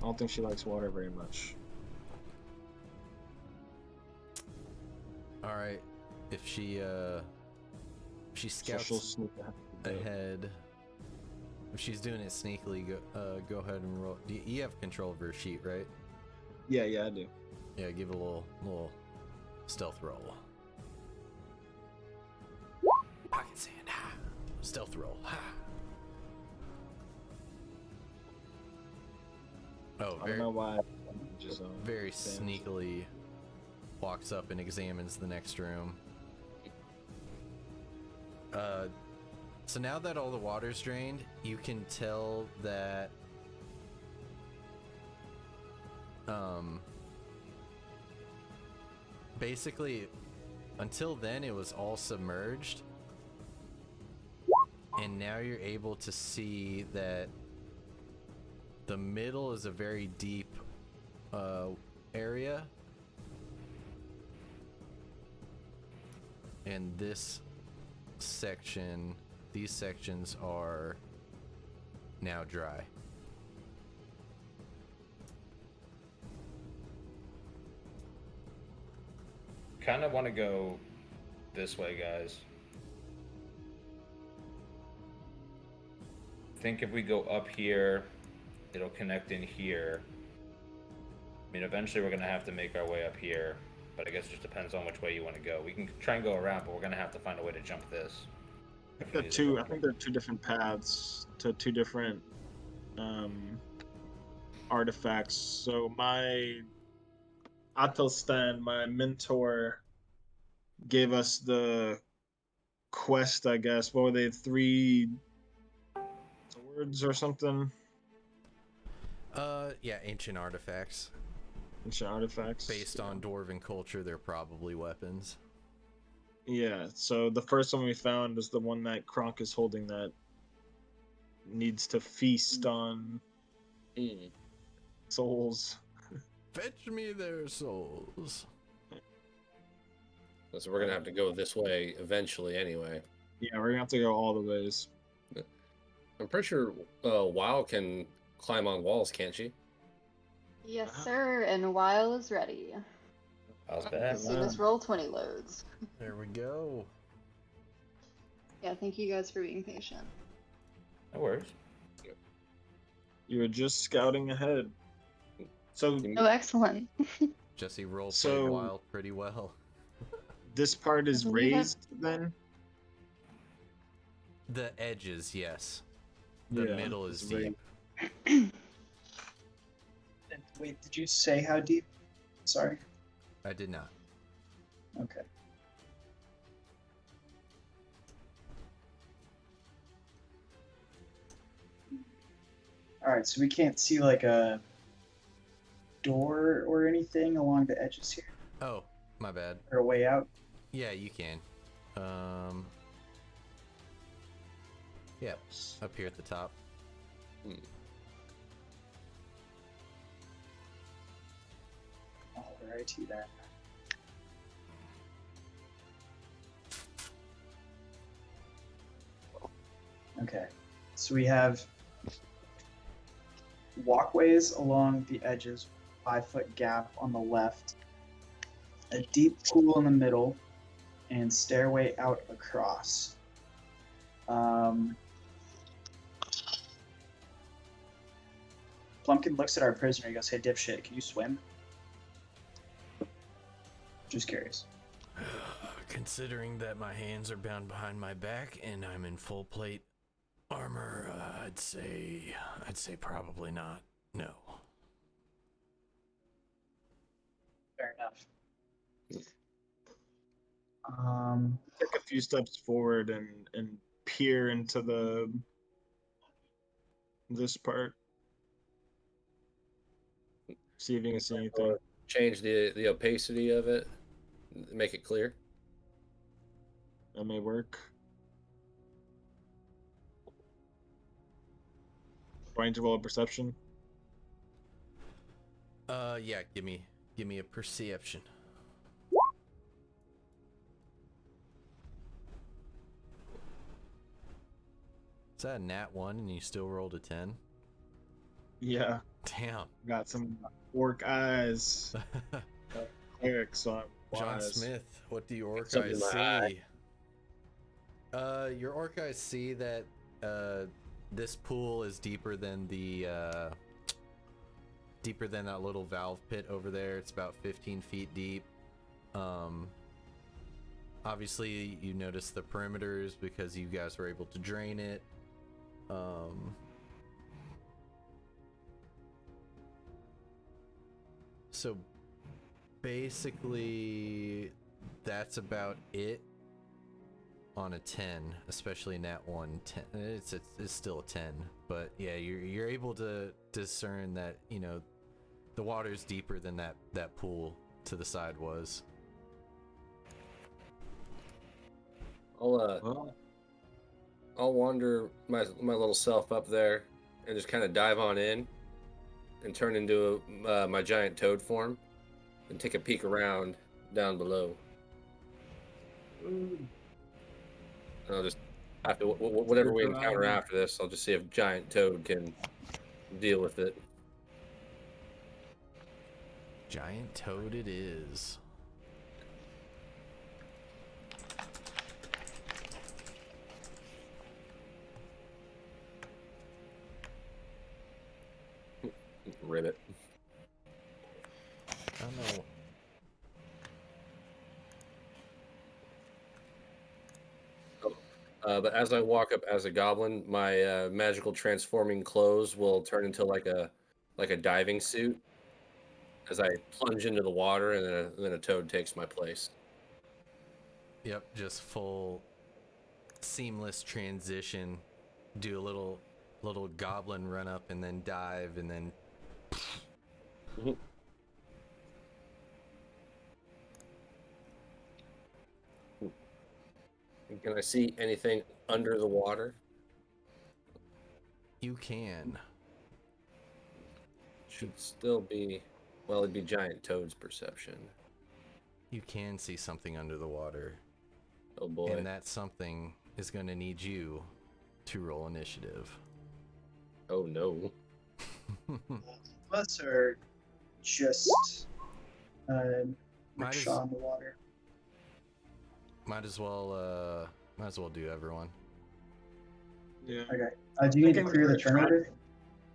I don't think she likes water very much. All right, if she scouts she'll sneak ahead. If she's doing it sneakily, go ahead and roll. You have control of her sheet, right? Yeah, I do. Yeah, give it a little stealth roll. Pocket sand. Stealth roll. Oh, I don't know why. Just very sneakily walks up and examines the next room. So now that all the water's drained, you can tell that basically until then it was all submerged, and now you're able to see that the middle is a very deep area, and these sections are now dry. Kind of want to go this way, guys. I think if we go up here, it'll connect in here. I mean, eventually we're going to have to make our way up here, but I guess it just depends on which way you want to go. We can try and go around, but we're going to have to find a way to jump this. I think there are two different paths to two different artifacts. So my Athelstan, my mentor, gave us the quest, I guess. What were they, 3 swords or something? Yeah, ancient artifacts. Ancient artifacts. Based on dwarven culture, they're probably weapons. Yeah, so the first one we found is the one that Kronk is holding that needs to feast on souls. Fetch me their souls. So we're gonna have to go this way eventually anyway. Yeah, we're gonna have to go all the ways. I'm pretty sure WoW can climb on walls, can't she? Yes, sir, and Weil is ready. How's that? As soon as Roll20 loads. There we go. Yeah, thank you guys for being patient. No worries. You were just scouting ahead. So Oh, excellent. Jesse rolled So- wild pretty well. this part is I believe raised then? The edges, yes. The Yeah, middle is it's raised. deep. Wait, did you say how deep? Sorry. I did not. Okay. All right, so we can't see like a door or anything along the edges here, Oh, my bad. or a way out. Yeah, you can. Yeah, up here at the top. Alrighty then. Okay. So we have walkways along the edges, 5-foot gap on the left, a deep pool in the middle, and stairway out across. Plumpkin looks at our prisoner. He goes, "Hey, dipshit, can you swim?" Just curious. Considering that my hands are bound behind my back and I'm in full plate armor, I'd say probably not. No. Fair enough. Take a few steps forward and peer into this part. See if you can see anything. Change the opacity of it, make it clear. That may work. Trying to roll a perception. Yeah, give me a perception. Is that a nat 1 and you still rolled a 10? Yeah, Damn. got some orc eyes. Cleric, so I'm John wise. Smith, what do your orc Something eyes in my see? Your orc eyes see that this pool is deeper than that little valve pit over there. It's about 15 feet deep. Obviously you notice the perimeters because you guys were able to drain it. So basically that's about it on a 10, especially nat 1. 10, it's still a 10, but yeah, you're able to discern that, you know, the water's deeper than that pool to the side was. Well, I'll wander my little self up there and just kind of dive on in and turn into my giant toad form and take a peek around down below. And I'll just after whatever we encounter after this, I'll just see if giant toad can deal with it. Giant toad it is. Ribbit. I don't know. But as I walk up as a goblin, my magical transforming clothes will turn into like a diving suit as I plunge into the water, and then a toad takes my place. Yep, just full seamless transition. Do a little goblin run up and then dive and then Can I see anything under the water? you can. Should still be, well, it'd be giant toad's perception. You can see something under the water. Oh boy. And that something is going to need you to roll initiative. Oh no. Us are just Might as- rickshaw in the water. Might as well do everyone. yeah. Okay. Do you need to Thinking clear the we're trying perimeter?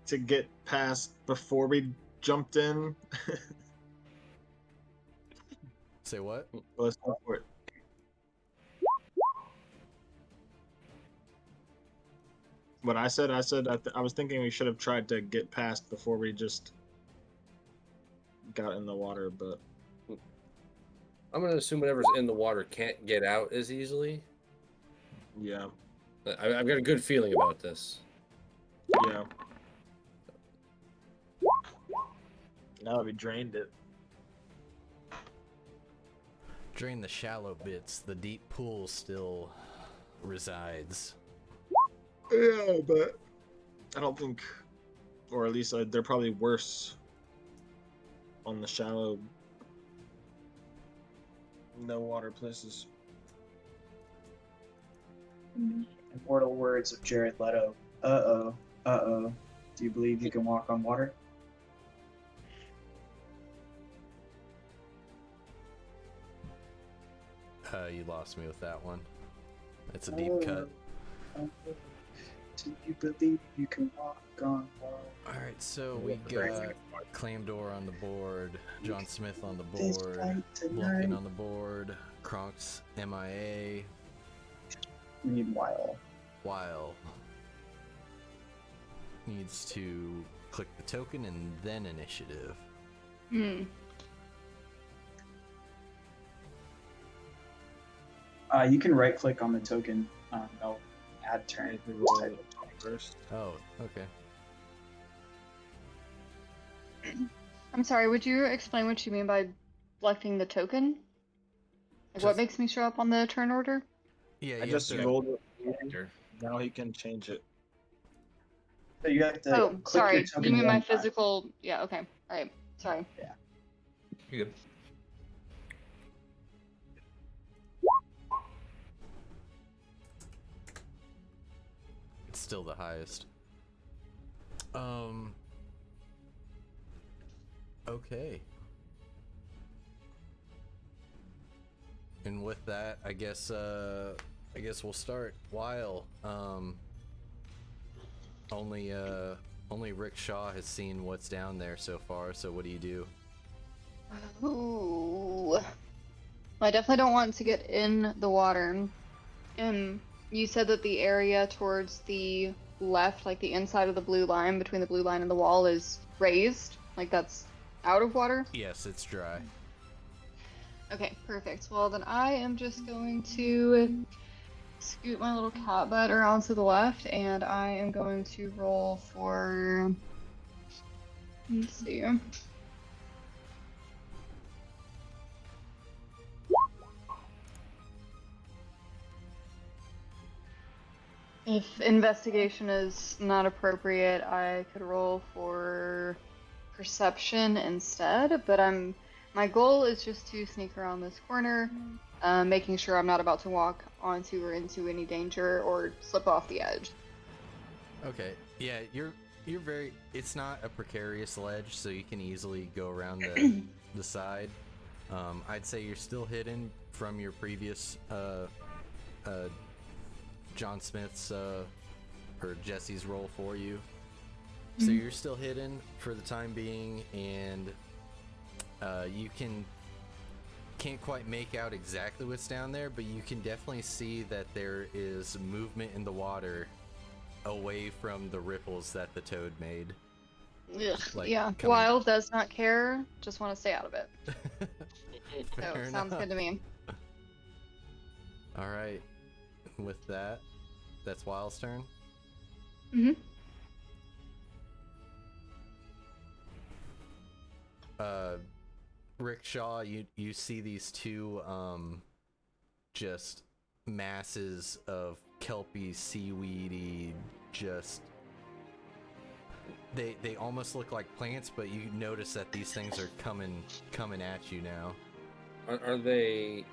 to get past before we jumped in. Say what? Let's go for it. What I said, I was thinking we should have tried to get past before we just got in the water, but I'm gonna assume whatever's in the water can't get out as easily. yeah, I've got a good feeling about this. yeah. Now that we drained it. Drain the shallow bits. The deep pool still resides. Yeah, but I don't think, or at least they're probably worse on the shallow, no water places. Immortal words of Jared Leto. Uh-oh. Uh-oh. Do you believe you can walk on water? You lost me with that one. It's a deep cut. Do you believe you can walk on water? Alright, so we got Clamdor on the board, John Smith on the This board, fight Blumpkin tonight. on the board, Kronk's MIA, Meanwhile, Weil needs to click the token and then initiative. you can right click on the token. No, add turn. Maybe roll it first. Oh, okay. I'm sorry, would you explain what you mean by selecting the token? Like what Just- makes me show up on the turn order? Yeah, I you just have to, rolled it. Sure. Now he can change it. So you have to Oh, click sorry. your token You mean one my time. physical? Yeah. Okay. All right. Sorry. You're good. it's still the highest. Okay. And with that, I guess we'll start. Weil, only Rick Shaw has seen what's down there so far, so what do you do? Ooh. Well, I definitely don't want to get in the water. You said that the area towards the left, like the inside of the blue line, between the blue line and the wall, is raised. Like that's out of water? Yes, it's dry. Okay, perfect. Well, then I am just going to scoot my little cat butt around to the left, and I am going to roll for. Let's see. If investigation is not appropriate, I could roll for perception instead, but my goal is just to sneak around this corner, making sure I'm not about to walk onto or into any danger or slip off the edge. Okay. Yeah, you're very. It's not a precarious ledge, so you can easily go around the side. I'd say you're still hidden from your previous John Smith's or Jesse's roll for you. So you're still hidden for the time being, and you can't quite make out exactly what's down there, but you can definitely see that there is movement in the water away from the ripples that the toad made. Ugh, Like, yeah, coming- Wild does not care, just want to stay out of it. Fair So, sounds enough. good to me. All right. With that, that's Wild's turn. Mm-hmm. Rick Shaw, you see these two just masses of kelpy, seaweedy, just they almost look like plants, but you notice that these things are coming at you now. Are they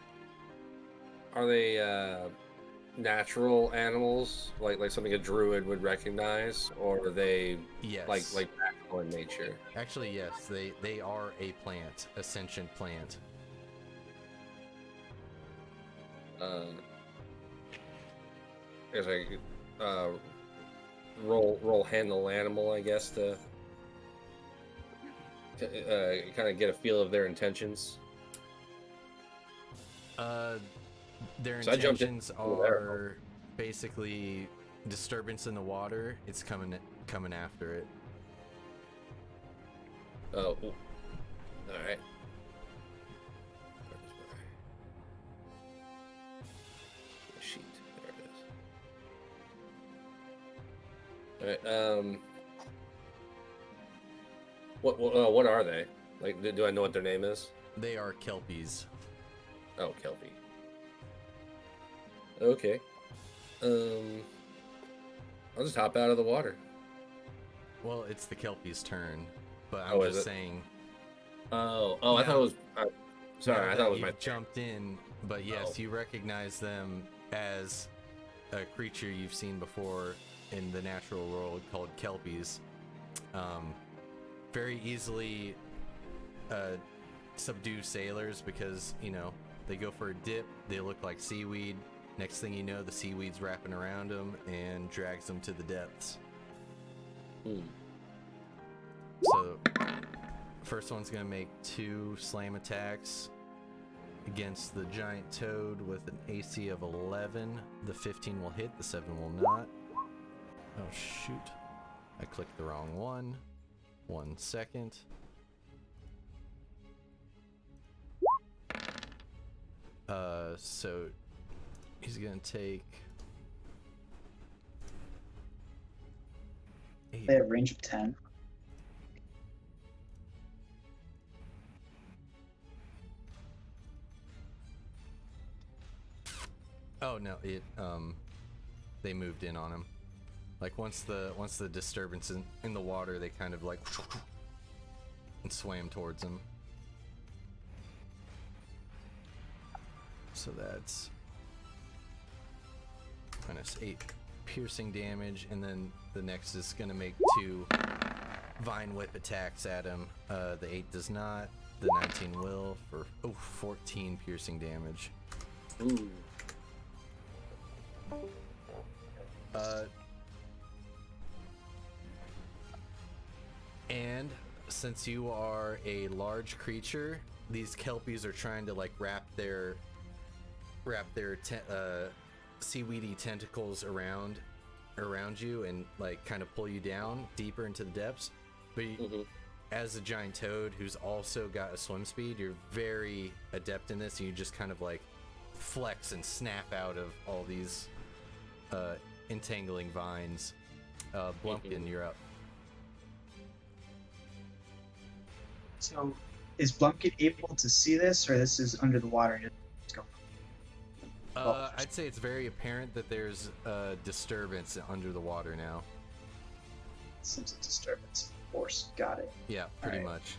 natural animals, like something a druid would recognize, or are they Yes. like magical in nature? Actually, yes, they are a plant, a sentient plant. As I roll handle animal, I guess, to kind of get a feel of their intentions. Their So I jumped in intentions over there. are basically disturbance in the water. It's coming after it. Oh, all right. Sheet. There it is. All right. What are they? Like, do I know what their name is? They are kelpies. Oh, Kelpie. Okay. I'll just hop out of the water. Well, it's the kelpie's turn, but I'm Oh, is just it? saying. Oh, Yeah. I thought it was. Sorry, now I that thought it was you've my. jumped in, but yes, Oh. you recognize them as a creature you've seen before in the natural world called kelpies. Very easily subdue sailors because, you know, they go for a dip, they look like seaweed. Next thing you know, the seaweed's wrapping around them and drags them to the depths. So, first one's gonna make 2 slam attacks against the giant toad with an AC of 11. The 15 will hit, the 7 will not. Oh shoot. I clicked the wrong one. 1 second. So he's gonna take 8. They have range of 10. Oh no, they moved in on him. Like once the disturbance in the water, they kind of like and swam towards him. So that's -8 piercing damage, and then the next is gonna make 2 vine whip attacks at him. The 8 does not. The 19 will for 14 piercing damage. Ooh. And since you are a large creature, these kelpies are trying to like wrap their seaweedy tentacles around you and like kind of pull you down deeper into the depths. But as a giant toad who's also got a swim speed, you're very adept in this, and you just kind of like flex and snap out of all these entangling vines. Blumpkin, you're up. So, is Blumpkin able to see this, or this is under the water? I'd say it's very apparent that there's a disturbance under the water now. Seems a disturbance. Of course, got it. Yeah, pretty All right. much.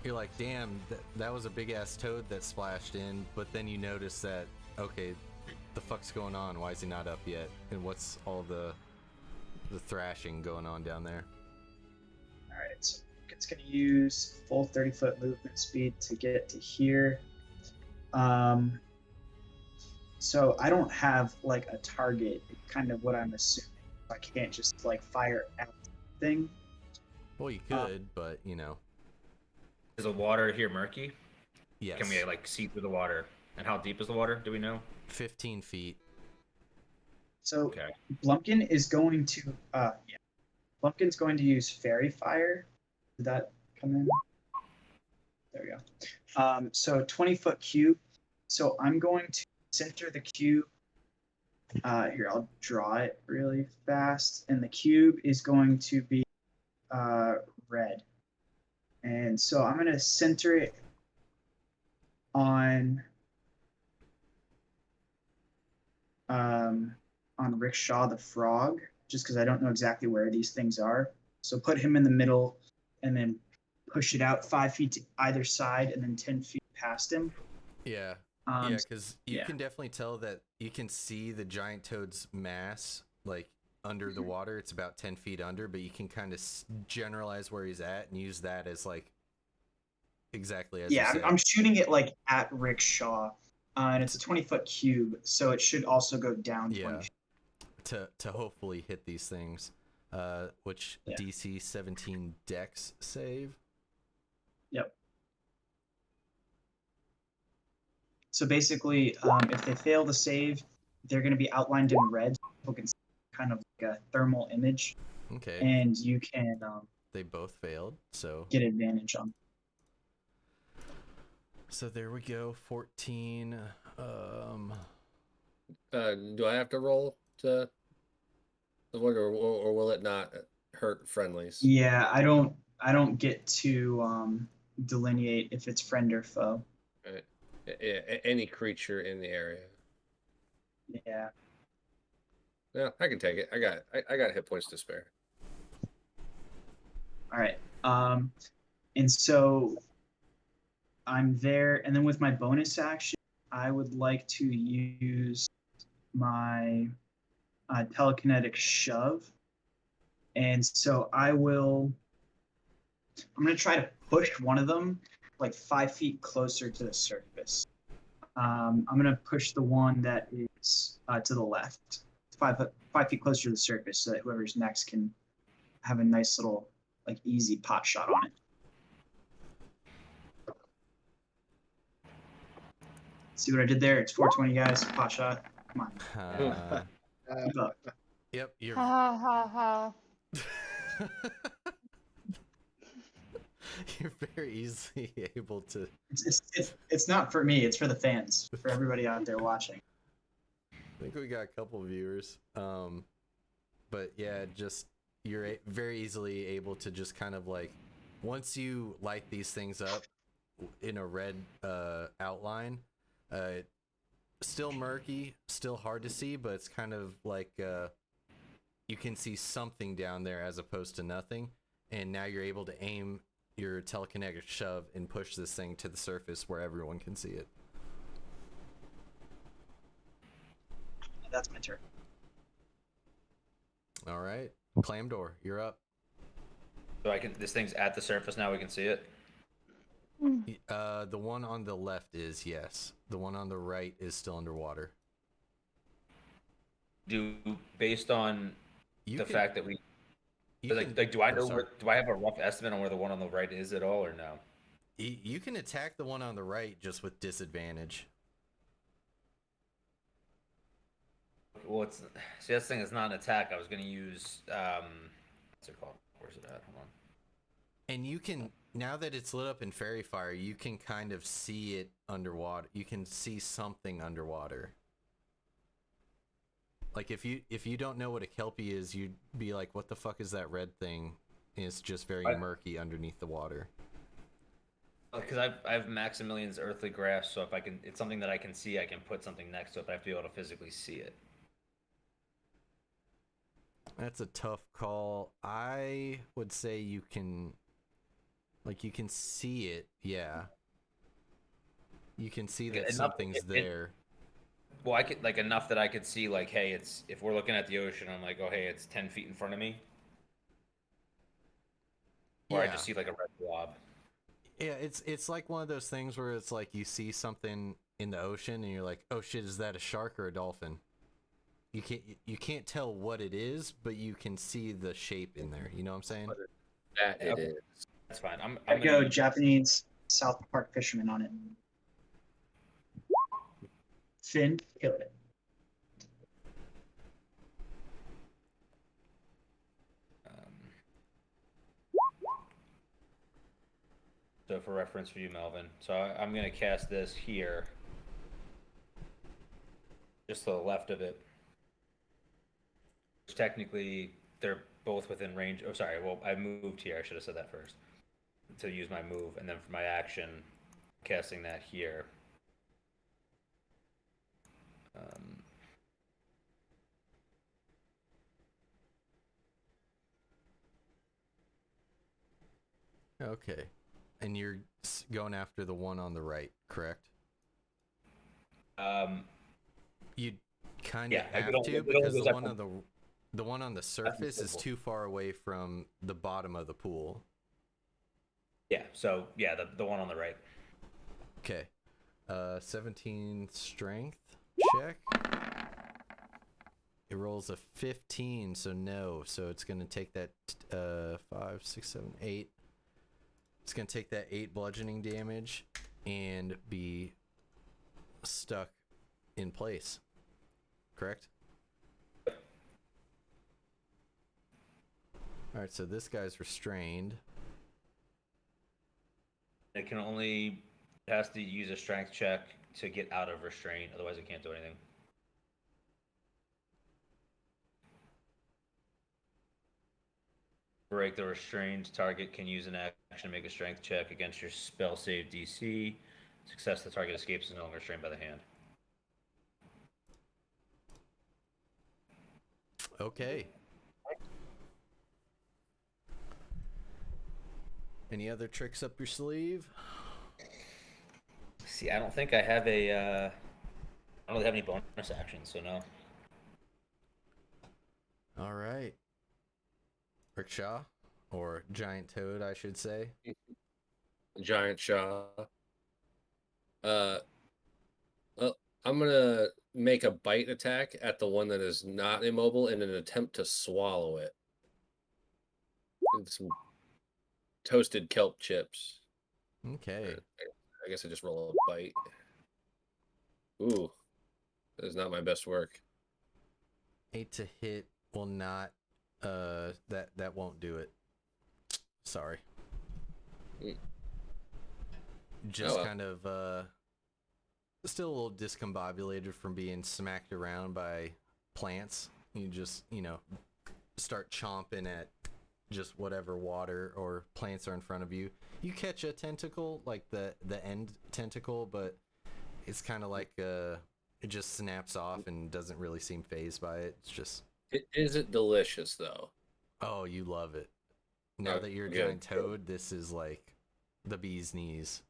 You're like, damn, that was a big ass toad that splashed in, but then you notice that, okay, the fuck's going on? Why is he not up yet? And what's all the thrashing going on down there? Alright, so it's going to use full 30-foot movement speed to get to here. So I don't have like a target, kind of what I'm assuming. I can't just like fire at the thing. Well, you could, but you know. Is the water here murky? Yes. Can we like see through the water? And how deep is the water? Do we know? 15 feet. So Okay. Blumpkin is going to Blumpkin's going to use Fairy Fire. Did that come in? There we go. So 20-foot cube. So I'm going to center the cube. Here, I'll draw it really fast. And the cube is going to be red. And so I'm going to center it on Rickshaw the frog, just because I don't know exactly where these things are. So put him in the middle and then push it out 5 feet to either side and then 10 feet past him. Yeah. Yeah, because you can definitely tell that you can see the giant toad's mass like under the water. It's about 10 feet under, but you can kind of generalize where he's at and use that as like exactly as you said. I'm shooting it like at Rickshaw, and it's a 20-foot cube, so it should also go down 20 feet. To hopefully hit these things, which DC 17 Dex save. Yep. So basically, if they fail to save, they're going to be outlined in red. People can see kind of like a thermal image. Okay. And you can. They both failed, so get advantage on. So there we go. 14. Do I have to roll to or will it not hurt friendlies? Yeah, I don't get to delineate if it's friend or foe. Right. Any creature in the area. Yeah. Yeah, I can take it. I got hit points to spare. All right. And so I'm there, and then with my bonus action, I would like to use my telekinetic shove. And so I'm going to try to push one of them like 5 feet closer to the surface. I'm going to push the one that is to the left, 5 feet closer to the surface, so that whoever's next can have a nice little, like, easy pot shot on it. See what I did there? It's 420, guys. Pot shot. Come on. Keep up. Yep, you're Ha ha ha. you're very easily able to. It's not for me. It's for the fans. For everybody out there watching. I think we got a couple viewers. But yeah, just you're very easily able to just kind of like, once you light these things up in a red outline, still murky, still hard to see, but it's kind of like you can see something down there as opposed to nothing. And now you're able to aim your telekinetic shove and push this thing to the surface where everyone can see it. That's my turn. All right, Clamdor, you're up. So this thing's at the surface now. We can see it. The one on the left is, yes. The one on the right is still underwater. Based on fact that we do I know do I have a rough estimate on where the one on the right is at all, or no? You can attack the one on the right just with disadvantage. Well, this thing is not an attack. I was going to use what's it called? Where's it at? Hold on. And you can, now that it's lit up in fairy fire, you can kind of see it underwater. You can see something underwater. Like if you don't know what a kelpie is, you'd be like, what the fuck is that red thing? And it's just very murky underneath the water. Because I have Maximilian's earthly grasp, so if it's something that I can see, I can put something next to it, but I have to be able to physically see it. That's a tough call. I would say you can see it, yeah. You can see that something's there. Well, I could, like, enough that I could see, like, hey, if we're looking at the ocean, I'm like, oh, hey, it's 10 feet in front of me. Or Yeah. I just see, like, a red blob. Yeah, it's like one of those things where it's like you see something in the ocean and you're like, oh shit, is that a shark or a dolphin? You can't tell what it is, but you can see the shape in there. You know what I'm saying? That it is. That's fine. I go Japanese South Park fisherman on it. Finn, kill it. So for reference for you, Melvin, so I'm going to cast this here, just to the left of it. Technically, they're both within range. Oh, sorry. Well, I moved here. I should have said that first. To use my move, and then for my action, casting that here. Okay. And you're going after the one on the right, correct? You kind of have to, because the one on the surface is too far away from the bottom of the pool. Yeah. So yeah, the one on the right. Okay. 17 strength check. It rolls a 15, so no. So it's gonna take that 5, 6, 7, 8. It's gonna take that 8 bludgeoning damage and be stuck in place. Correct? Alright, so this guy's restrained. It has to use a strength check to get out of restraint, otherwise it can't do anything. Break the restrained target can use an action to make a strength check against your spell save DC. Success, the target escapes is no longer restrained by the hand. Okay. Any other tricks up your sleeve? See, I don't think I have I don't really have any bonus actions, so no. All right. Rickshaw, or Giant Toad, I should say. Giant Shaw. Uh, well, I'm gonna make a bite attack at the one that is not immobile in an attempt to swallow it. With some toasted kelp chips. Okay. I guess I just roll a bite. Ooh, that is not my best work. 8 to hit will not. That won't do it. Sorry. Mm. Just well. kind of still a little discombobulated from being smacked around by plants. You just, start chomping at just whatever water or plants are in front of you. You catch a tentacle, like the end tentacle, but it's kind of like it just snaps off and doesn't really seem phased by it. It's just, Is it delicious though? oh, you love it. Now that you're a good. giant toad, this is like the bee's knees.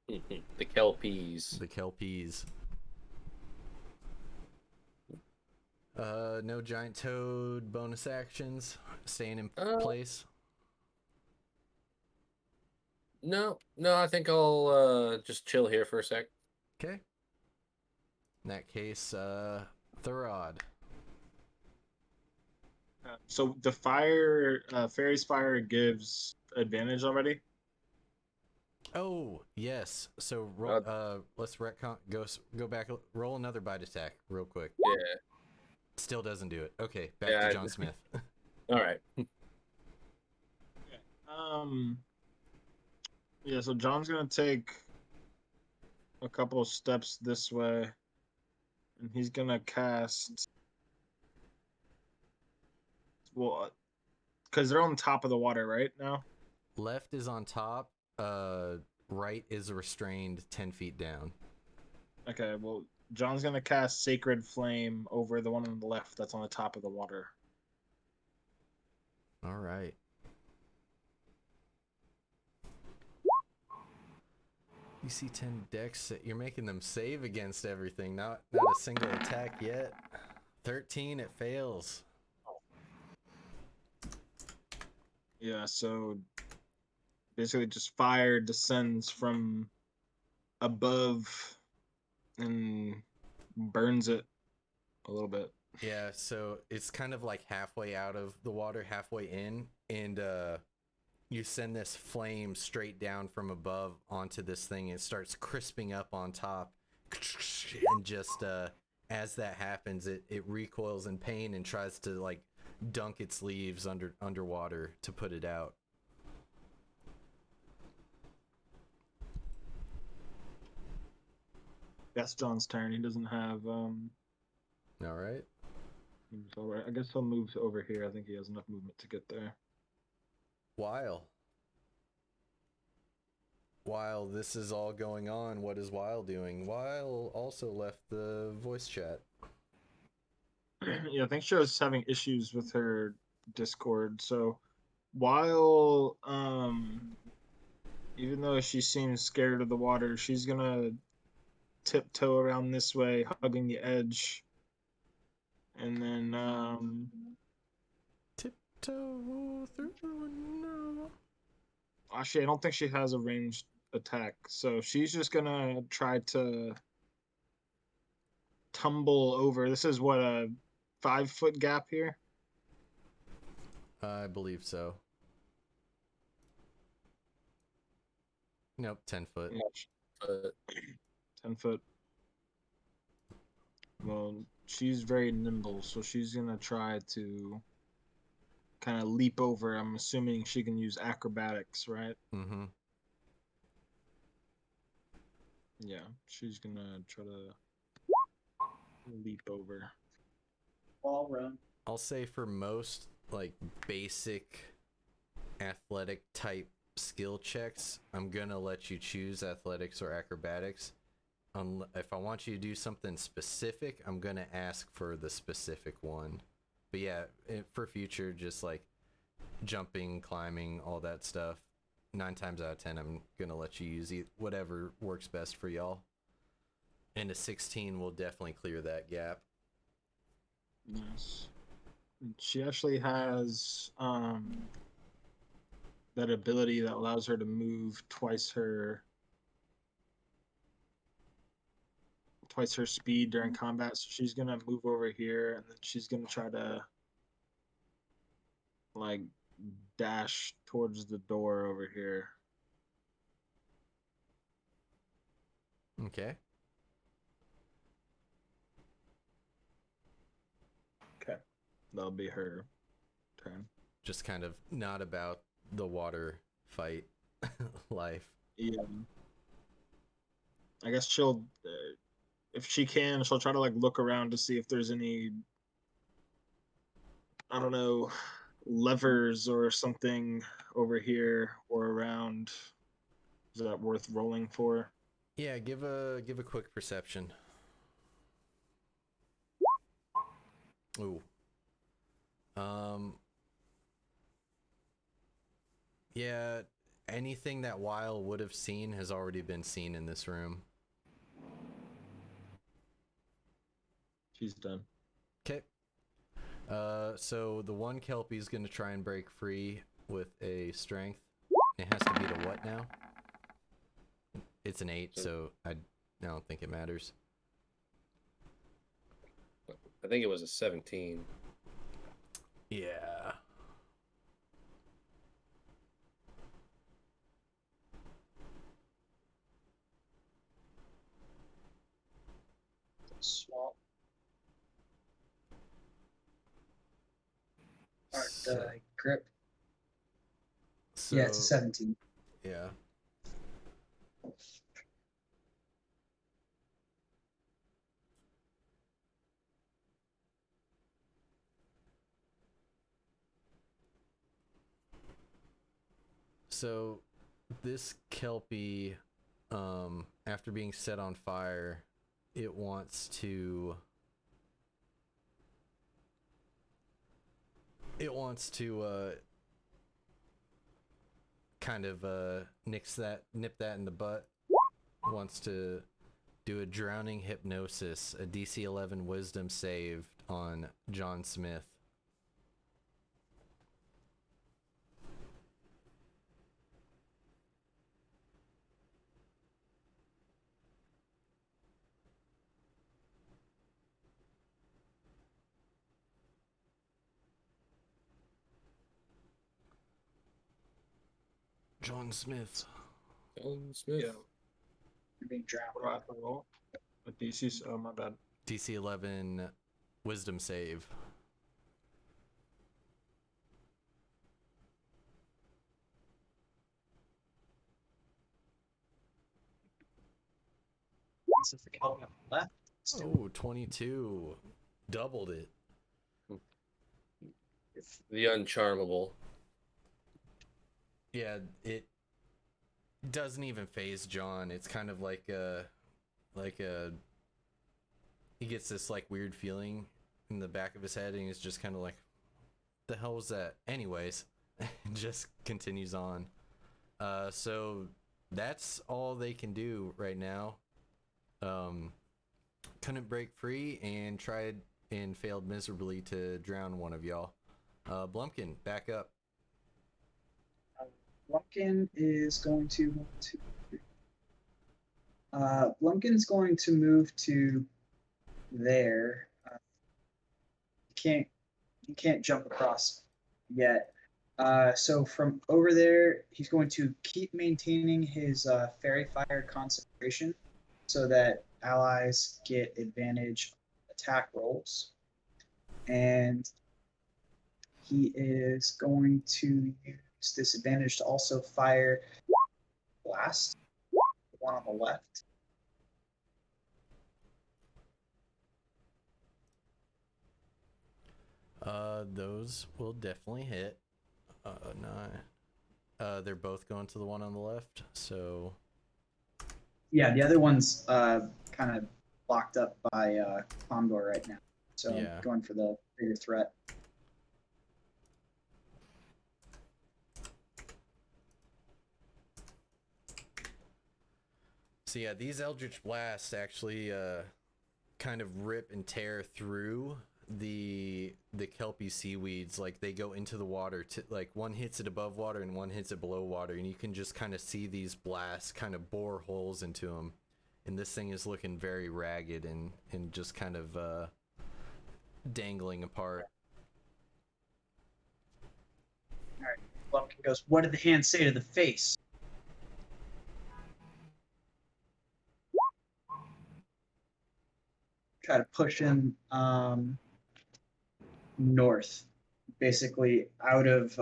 The kelpies. The kelpies. No giant toad bonus actions. Staying in place. No, I think I'll just chill here for a sec. Okay. In that case, Thurod. So the fire, fairy's fire gives advantage already. Oh yes. So let's retcon. Go back. Roll another bite attack real quick. Yeah. Still doesn't do it. Okay, back to John Smith. All right. Yeah. So John's gonna take a couple of steps this way, and he's gonna cast. Well, because they're on top of the water right now. Left is on top. Right is restrained 10 feet down. Okay. Well, John's gonna cast Sacred Flame over the one on the left that's on the top of the water. All right. You see 10 decks. You're making them save against everything. Not a single attack yet. 13. It fails. Yeah. So basically, just fire descends from above and burns it a little bit. Yeah, so it's kind of like halfway out of the water, halfway in, and you send this flame straight down from above onto this thing, and it starts crisping up on top, and just as that happens, it recoils in pain and tries to like dunk its leaves underwater to put it out. That's John's turn. He doesn't have All right. I guess he'll move over here. I think he has enough movement to get there. While this is all going on, what is Weil doing? Weil also left the voice chat. Yeah, I think she was having issues with her Discord. So while even though she seems scared of the water, she's gonna tiptoe around this way, hugging the edge. And then Tiptoe through no. actually I don't think she has a ranged attack. So she's just gonna try to tumble over. This is what, a 5-foot gap here? I believe so. Nope, 10 foot. 10 foot. Well, she's very nimble, so she's gonna try to kind of leap over. I'm assuming she can use acrobatics, right? Mm-hmm. Yeah, she's gonna try to leap over. Ball run. I'll say for most like basic athletic type skill checks, I'm gonna let you choose athletics or acrobatics. If I want you to do something specific, I'm gonna ask for the specific one. But yeah, for future, just like jumping, climbing, all that stuff, 9 times out of 10, I'm gonna let you use whatever works best for y'all. And a 16 will definitely clear that gap. Nice. She actually has that ability that allows her to move twice her speed during combat. So she's gonna move over here, and then she's gonna try to like dash towards the door over here. Okay. Okay, that'll be her turn. Just kind of not about the water fight life. Yeah, I guess she'll, if she can, she'll try to like look around to see if there's any, I don't know, levers or something over here or around. Is that worth rolling for? Yeah, give a quick perception. Ooh. Yeah, anything that Weil would have seen has already been seen in this room. She's done. Okay. So the one Kelpie's gonna try and break free with a strength. It has to beat a what now? It's an 8, so I don't think it matters. I think it was a 17. Yeah. Swap. So, Grip. so, Yeah, it's a 17. Yeah. So this Kelpie, after being set on fire, it wants to kind of nip that in the butt. Wants to do a drowning hypnosis, a DC 11 wisdom save on John Smith. John Smith. John Smith. Yeah. You're being drowned. What do I have to roll? A DC? Oh, my bad. DC 11 wisdom save. This is the Kelpie on the left. Oh, 22. Doubled it. The uncharmable. Yeah, it doesn't even phase John. It's kind of like a he gets this like weird feeling in the back of his head, and he's just kind of like, the hell was that? Anyways, just continues on. So that's all they can do right now. Couldn't break free and tried and failed miserably to drown one of y'all. Blumpkin, back up. Blumpkin is going to move to. Blumpkin's going to move to there. You can't jump across yet. So from over there, he's going to keep maintaining his fairy fire concentration, so that allies get advantage attack rolls, and he is going to use this advantage to also fire blast, the one on the left. Those will definitely hit. They're both going to the one on the left, so Yeah, the other one's kind of locked up by Condor right now, so Yeah. I'm going for the bigger threat. So yeah, these Eldritch Blasts actually kind of rip and tear through the kelpie seaweeds, like they go into the water to, like, one hits it above water and one hits it below water, and you can just kind of see these blasts kind of bore holes into them, and this thing is looking very ragged and just kind of dangling apart. Lumpkin goes, "What did the hand say to the face?" Try to push him north, basically out of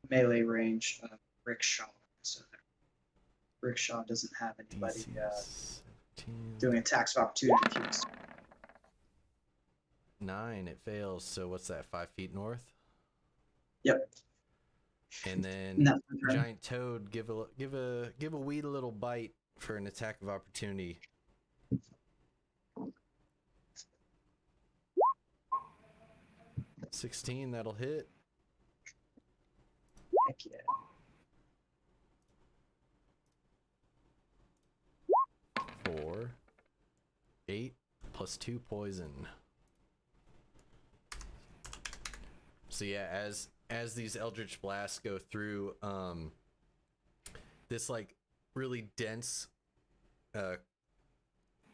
melee range of Rickshaw. So Rickshaw doesn't have anybody DC 17. doing attacks of opportunity. If he was 9, it fails. So what's that? 5 feet north. Yep. And then No, okay. giant toad, give a wee little bite for an attack of opportunity. $16, that'll hit. Heck yeah. 4, 8 plus 2 poison. So yeah, as these eldritch blasts go through, this like really dense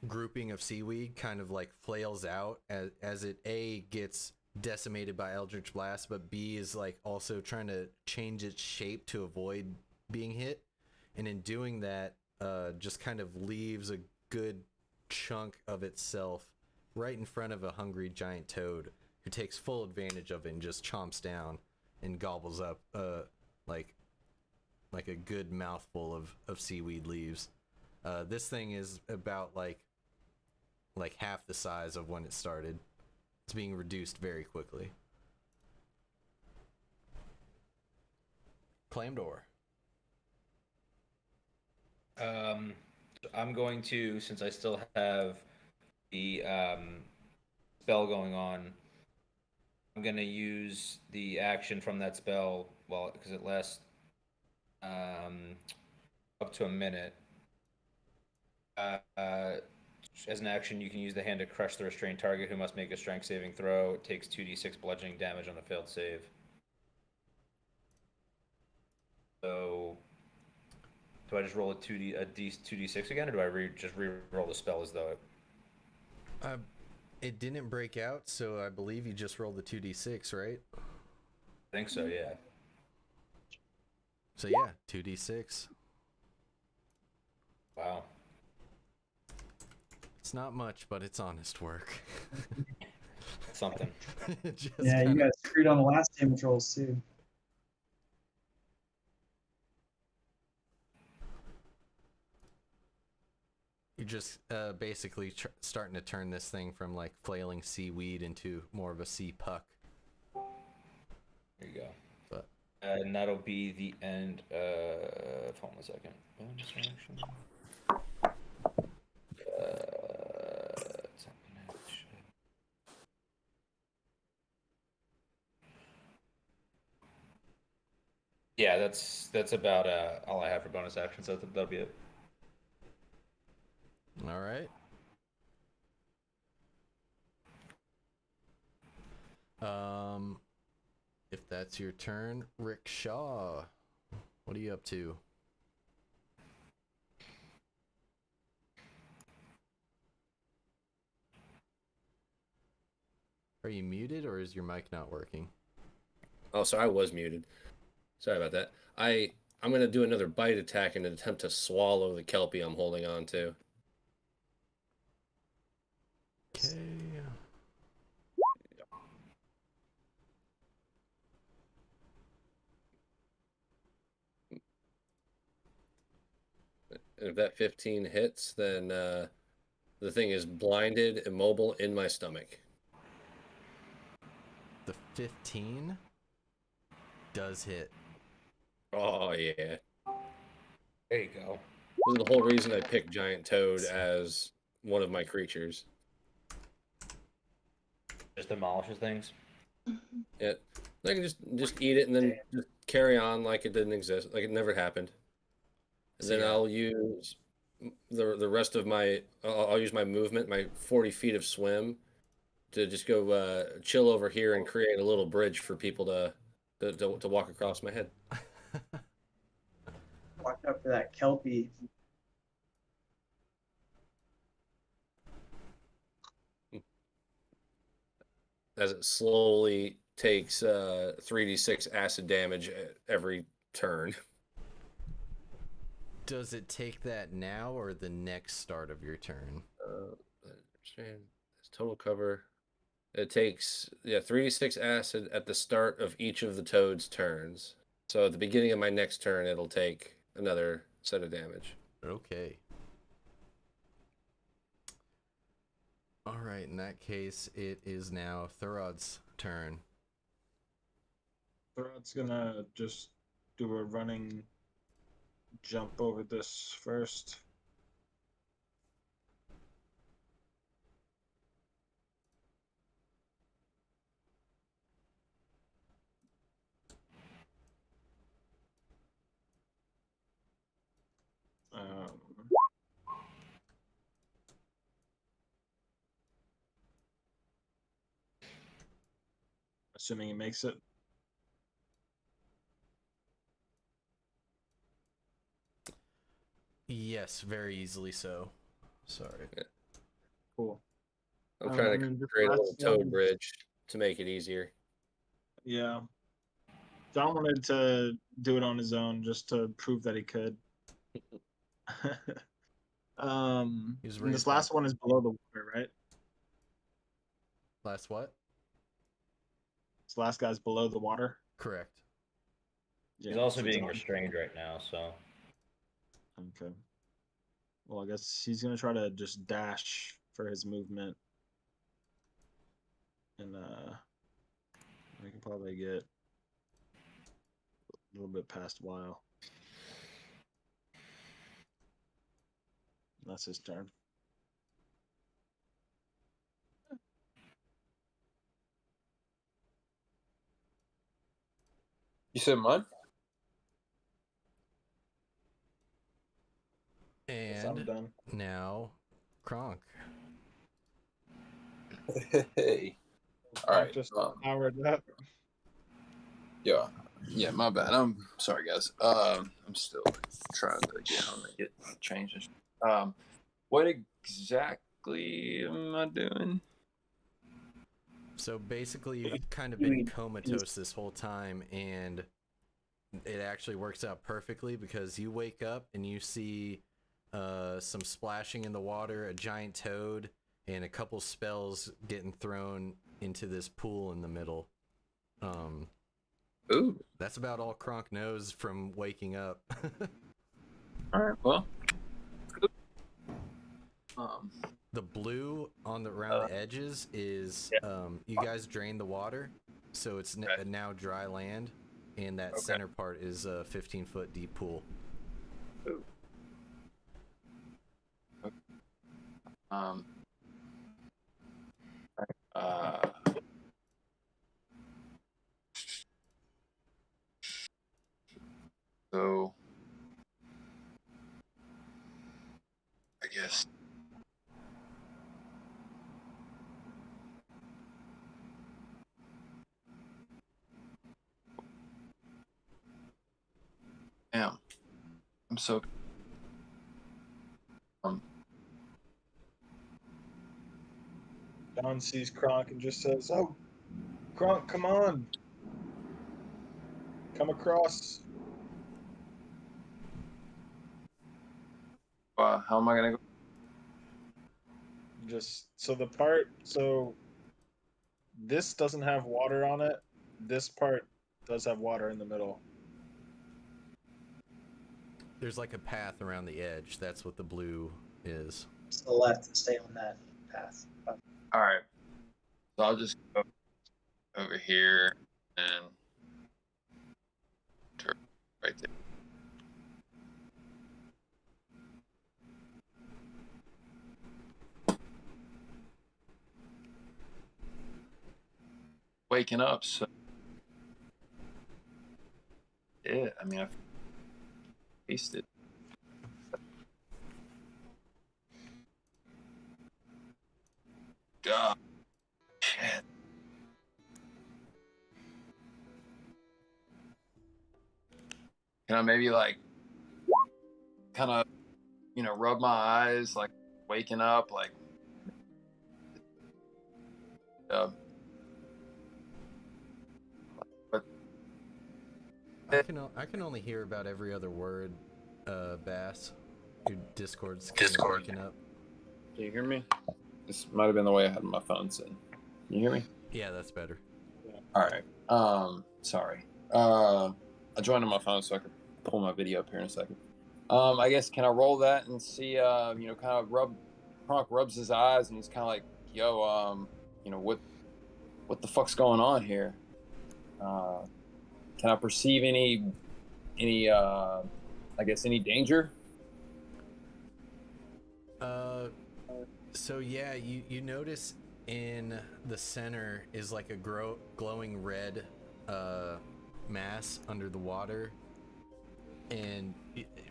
grouping of seaweed kind of like flails out as it gets decimated by eldritch blast, but B is like also trying to change its shape to avoid being hit, and in doing that just kind of leaves a good chunk of itself right in front of a hungry giant toad, who takes full advantage of it and just chomps down and gobbles up like a good mouthful of seaweed leaves. This thing is about like half the size of when it started. It's being reduced very quickly. Clamdor. I'm going to, since I still have the spell going on, I'm going to use the action from that spell, well, because it lasts up to a minute. As an action, you can use the hand to crush the restrained target, who must make a strength saving throw. It takes 2d6 bludgeoning damage on a failed save. So, do I just roll a 2d6 again, or do I just re-roll the spell as though it... It didn't break out, so I believe you just rolled the 2d6, right? I think so, yeah. So yeah, 2d6. Wow. It's not much, but it's honest work. Something. Yeah, you got screwed on the last damage rolls too. You're just basically starting to turn this thing from like flailing seaweed into more of a sea puck. There you go. But and that'll be the end of... Hold on a second. Bonus action. Yeah, that's about all I have for bonus actions. So that'll be it. all right. If that's your turn, Rickshaw, what are you up to? Are you muted, or is your mic not working? Oh, sorry, I was muted. Sorry about that. I'm going to do another bite attack in an attempt to swallow the kelpie I'm holding on to. Okay. And if that 15 hits, then the thing is blinded, immobile in my stomach. The 15 does hit. Oh, yeah. There you go. This is the whole reason I picked Giant Toad as one of my creatures. Just demolishes things. Yeah, I can just eat it and then just carry on like it didn't exist, like it never happened. And then I'll use the rest of my I'll use my movement, my 40 feet of swim, to just go chill over here and create a little bridge for people to walk across my head. Walk up to that Kelpie. As it slowly takes 3d6 acid damage every turn. Does it take that now or the next start of your turn? Total cover. It takes 3d6 acid at the start of each of the toad's turns. So at the beginning of my next turn, it'll take another set of damage. Okay. All right, in that case, it is now Thorod's turn. Thorod's gonna just do a running jump over this first. Assuming he makes it. Yes, very easily so. Sorry. Cool. I'm trying to this create a last little toad one- bridge to make it easier. Yeah. John wanted to do it on his own just to prove that he could. And this raised last by- one is below the water, right? Last what? This last guy's below the water. Correct. He's also so being John- restrained right now, so. Okay. Well, I guess he's gonna try to just dash for his movement, and we can probably get a little bit past while. That's his turn. You said mine? Guess I'm And done. now, Kronk. Hey. All right. Just powered up. Yeah, my bad. I'm sorry, guys. I'm still trying to get home and get changed. What exactly am I doing? So basically, you've kind of been comatose this whole time, and it actually works out perfectly because you wake up and you see some splashing in the water, a giant toad, and a couple spells getting thrown into this pool in the middle. Ooh. That's about all Kronk knows from waking up. All right. Well. The blue on the around the edges is you guys drain the water, so it's now dry land, and that center part is a 15-foot deep pool. Ooh. So I guess damn. I'm so John sees Kronk and just says, "Oh, Kronk, come on, come across." how am I gonna go? Just so this doesn't have water on it. This part does have water in the middle. There's like a path around the edge. That's what the blue is. To the left and stay on that path. All right. So I'll just go over here and turn right there. Waking up, so yeah, I mean, I've tasted. God, can I maybe like kind of, rub my eyes, like waking up, like, but I can only hear about every other word, Bass. Your Discord's kind of breaking up. can you hear me? This might have been the way I had my phone set. Can you hear me? Yeah, that's better. All right. Sorry. I joined on my phone so I could pull my video up here in a second. I guess can I roll that and see? Kind of Kronk rubs his eyes and he's kind of like, "Yo, what the fuck's going on here? Can I perceive any I guess any danger?" So yeah, you notice in the center is like a glowing red mass under the water, and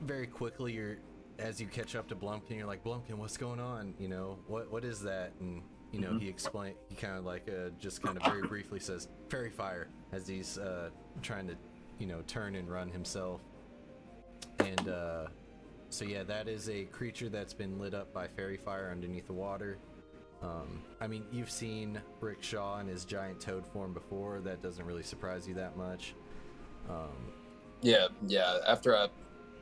very quickly as you catch up to Blumpkin, you're like, Blumpkin, what's going on? What is that? And he kind of like just kind of very briefly says fairy fire as he's trying to turn and run himself. And so yeah, that is a creature that's been lit up by fairy fire underneath the water. I mean, you've seen Rick Shaw in his giant toad form before. That doesn't really surprise you that much. Yeah. After I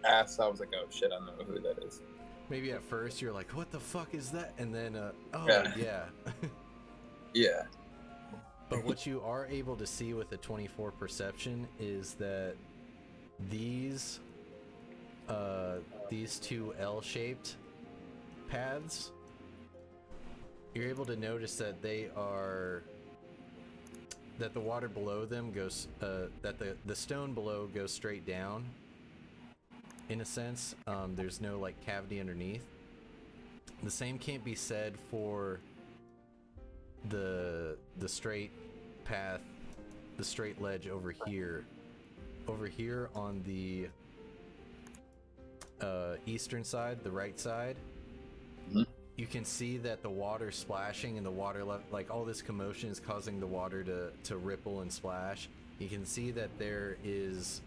asked, I was like, "Oh shit, I know who that is." Maybe at first you're like, "What the fuck is that?" And then, Yeah. Yeah. But what you are able to see with a 24 perception is that these two L-shaped paths, you're able to notice that that the water below them goes, that the stone below goes straight down, in a sense. There's no like cavity underneath. The same can't be said for the straight path, the straight ledge over here. Over here on the eastern side, the right side, you can see that the water splashing and the water like all this commotion is causing the water to ripple and splash. You can see that there is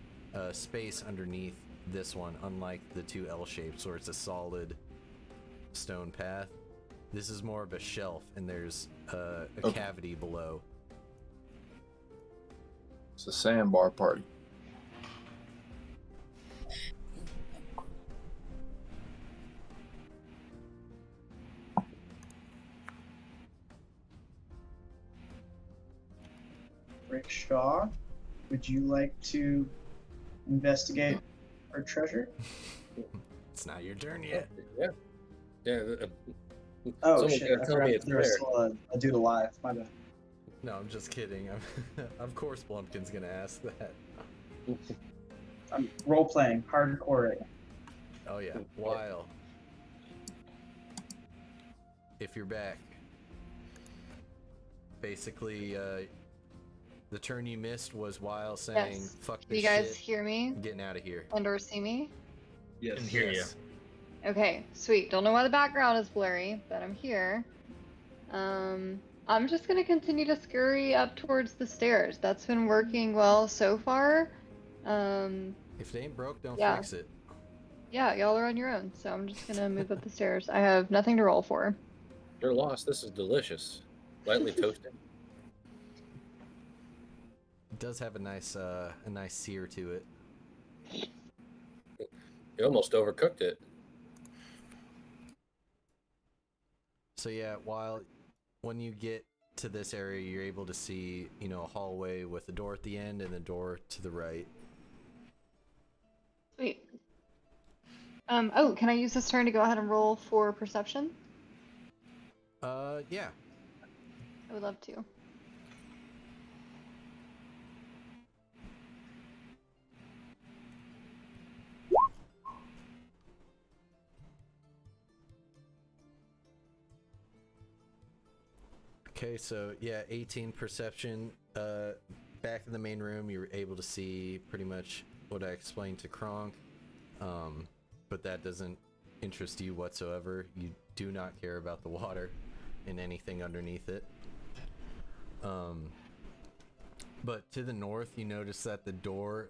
space underneath this one, unlike the two L shapes where it's a solid stone path. This is more of a shelf, and there's a cavity below. It's a sandbar party. Rick Shaw, would you like to investigate our treasure? It's not your turn yet. Yeah. Oh Someone shit! gotta I tell forgot me that it's there was there. still a dude alive. My bad. No, I'm just kidding. Of course Blumpkin's gonna ask that. I'm role playing hardcore right now. Oh yeah, Weil. If you're back. Basically, the turn you missed was Weil saying, Yes. "Fuck Can this you guys shit, hear me I'm getting out of here." and or see me? Yes. Can hear you. Okay, sweet. Don't know why the background is blurry, but I'm here. I'm just gonna continue to scurry up towards the stairs. That's been working well so far. If they ain't broke, don't Yeah. fix it. Yeah, y'all are on your own, so I'm just gonna move up the stairs. I have nothing to roll for. You're lost. This is delicious. Lightly toasted. It does have a nice sear to it. You almost overcooked it. So yeah, when you get to this area, you're able to see, a hallway with a door at the end and a door to the right. Sweet. Oh, can I use this turn to go ahead and roll for perception? Yeah. I would love to. Okay, so yeah, 18 perception. Back in the main room, you're able to see pretty much what I explained to Kronk, but that doesn't interest you whatsoever. You do not care about the water and anything underneath it. But to the north, you notice that the door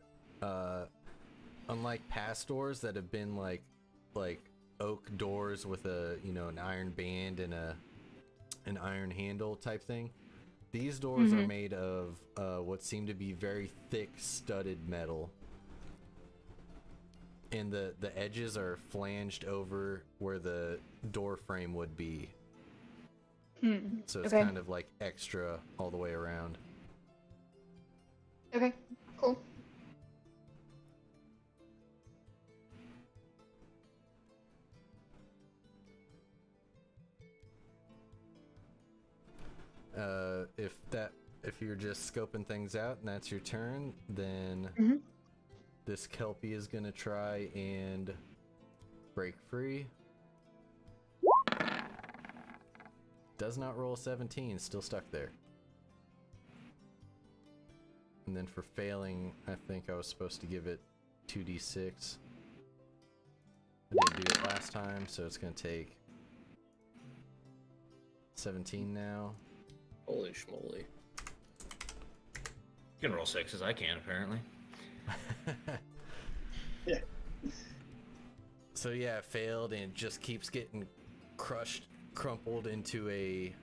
unlike past doors that have been like oak doors with a an iron band and an iron handle type thing, these doors are made of what seem to be very thick studded metal, and the edges are flanged over where the door frame would be. So it's kind of like extra all the way around. Okay, cool. If you're just scoping things out and that's your turn, then this Kelpie is gonna try and break free. Does not roll 17, still stuck there. And then for failing, I think I was supposed to give it 2d6. I didn't do it last time, so it's gonna take 17 now. Holy schmoly. You can roll 6s, I can, apparently. Yeah. So yeah, it failed and it just keeps getting crumpled into a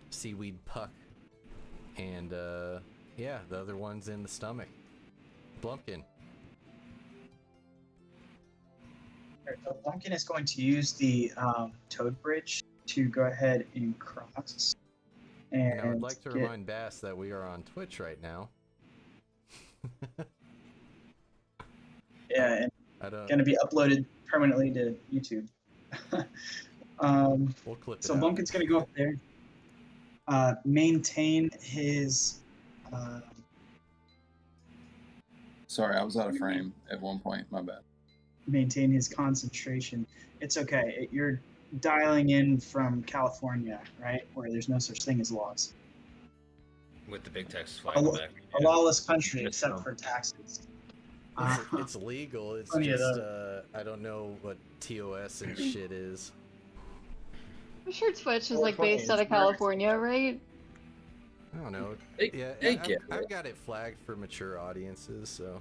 seaweed puck. And yeah, the other one's in the stomach. Blumpkin. Alright, so Blumpkin is going to use the Toad Bridge to go ahead and cross. And I would like to remind Bass that we are on Twitch right now. Yeah, and going to be uploaded permanently to YouTube. We'll clip it so out. Blumpkin's going to go up there, maintain his... Sorry, I was out of frame at one point. My bad. maintain his concentration. It's okay. You're dialing in from California, right? Where there's no such thing as laws. With the big Texas flag in the back. A lawless country except for taxes. It's legal. It's Plenty of just I don't know what TOS and shit is. I'm sure Twitch is like based out of California, right? I don't know. I've got it flagged for mature audiences, so.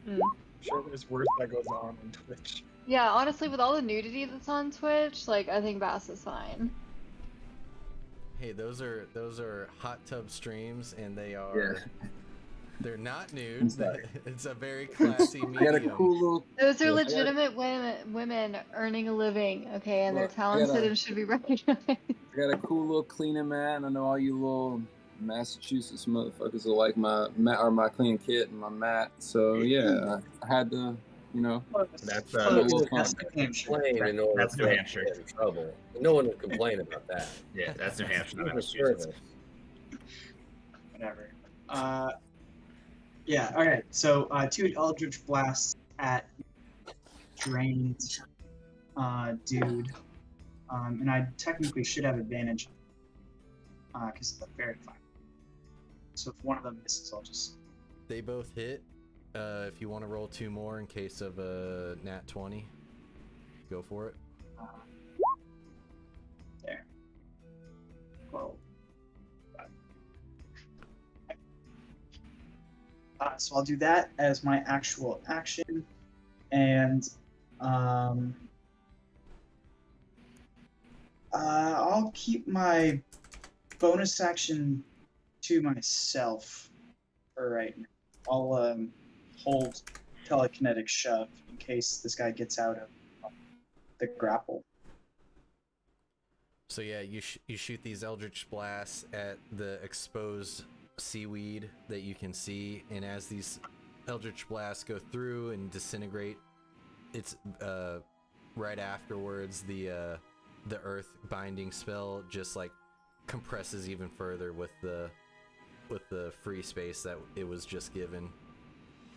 I'm sure there's worse that goes on Twitch. Yeah, honestly, with all the nudity that's on Twitch, like I think Bass is fine. Hey, those are hot tub streams, and they are. They're not nude. It's a very classy medium. Got a cool little, Those are legitimate women earning a living, okay, and they're talented and should be recognized. I got a cool little cleaning mat, and I know all you little Massachusetts motherfuckers are like my mat or my cleaning kit and my mat. So yeah, I had to, That's New Hampshire. In trouble. No one would complain about that. Yeah, that's New Hampshire, not Massachusetts. Whatever. Yeah, alright, so 2 Eldritch Blasts at drained dude. And I technically should have advantage because of the fairy fire. So if one of them misses, I'll just... They both hit. If you want to roll 2 more in case of a nat 20, go for it. There. 12. So I'll do that as my actual action, and I'll keep my bonus action to myself for right now. I'll hold telekinetic shove in case this guy gets out of the grapple. So yeah, you shoot these Eldritch Blasts at the exposed seaweed that you can see, and as these Eldritch Blasts go through and disintegrate, it's right afterwards the earth binding spell just like compresses even further with the free space that it was just given.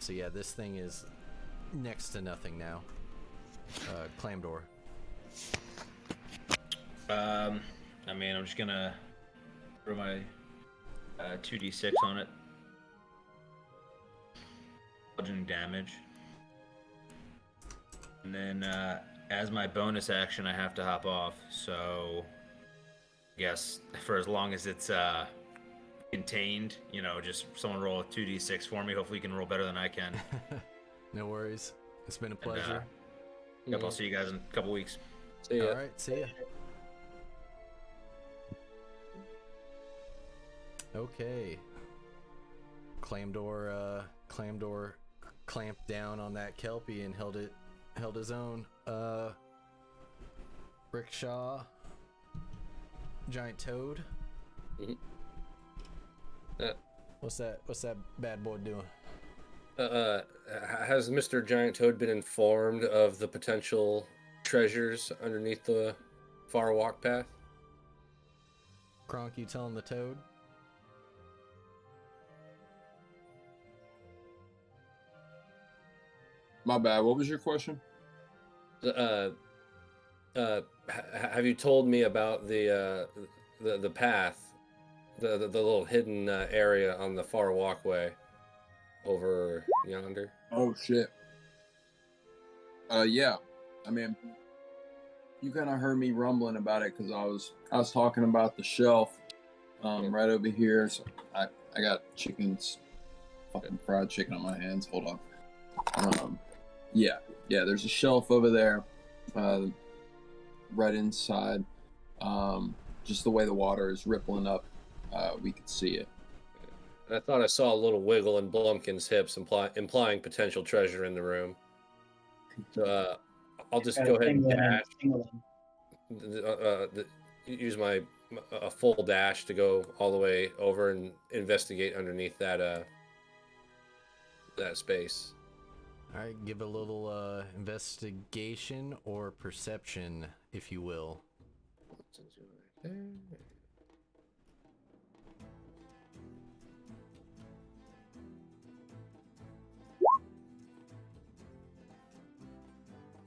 So yeah, this thing is next to nothing now. Clamdor. I mean, I'm just gonna throw my 2d6 on it. Bludgeoning damage. And then as my bonus action, I have to hop off. So I guess for as long as it's contained, just someone roll a 2d6 for me. Hopefully you can roll better than I can. No worries. It's been a And, pleasure. Yep, I'll see you guys in a couple weeks. See ya. All right, see ya. Okay. Clamdor clamped down on that Kelpie and held his own. Rickshaw, giant toad. Mhm. What's that bad boy doing? Has Mr. Giant Toad been informed of the potential treasures underneath the far walk path? Kronk, you telling the toad? My bad. What was your question? Have you told me about the path, the little hidden area on the far walkway over yonder? Oh shit. Yeah. I mean, you kind of heard me rumbling about it because I was talking about the shelf, right over here. So I got fucking fried chicken on my hands. Hold on. Yeah. There's a shelf over there, right inside. Just the way the water is rippling up, we could see it. And I thought I saw a little wiggle in Blumpkin's hips, implying potential treasure in the room. So I'll just go ahead and dash. Use a full dash to go all the way over and investigate underneath that space. All right, give a little investigation or perception, if you will.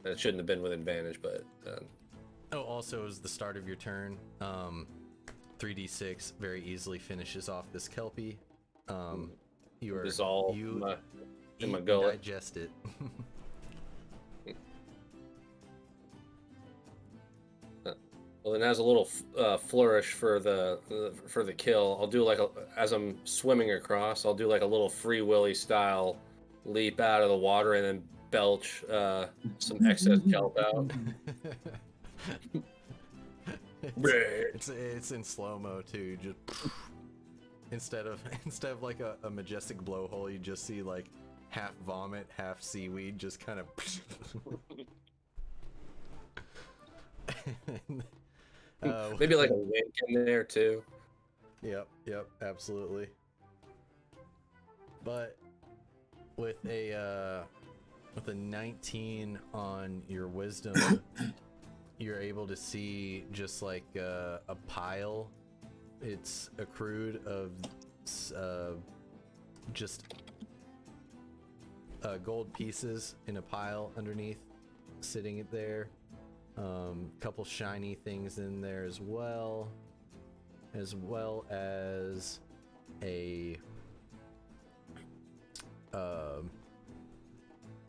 It shouldn't have been with advantage, but Oh, also, as the start of your turn, 3d6 very easily finishes off this Kelpie. You dissolve you in my eat and gullet. digest it. Well, then as a little flourish for the kill, I'll do as I'm swimming across, I'll do like a little Free Willy style leap out of the water and then belch some excess kelp out. It's in slow mo too. Just instead of like a majestic blowhole, you just see like half vomit, half seaweed, just kind of. Maybe like a wink in there too. Yep, absolutely. But with a 19 on your wisdom, you're able to see just like a pile. It's accrued of just gold pieces in a pile underneath, sitting there. Couple shiny things in there as well as a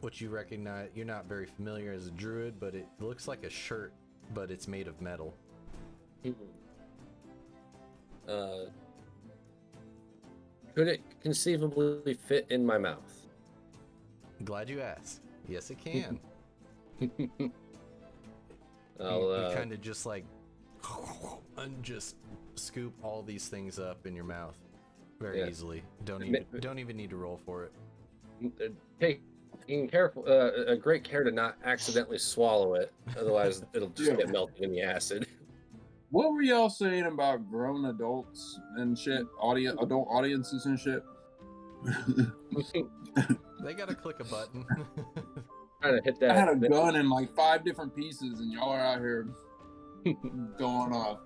what you recognize. You're not very familiar as a druid, but it looks like a shirt, but it's made of metal. Could it conceivably fit in my mouth? Glad you asked. Yes, it can. I'll you kind of just like and just scoop all these things up in your mouth very easily. Don't even need to roll for it. Taking great care to not accidentally swallow it, otherwise it'll just get melted in the acid. What were y'all saying about grown adults and shit? Adult audiences and shit? They gotta click a button. Trying to hit that. I had a gun in like 5 different pieces, and y'all are out here going off.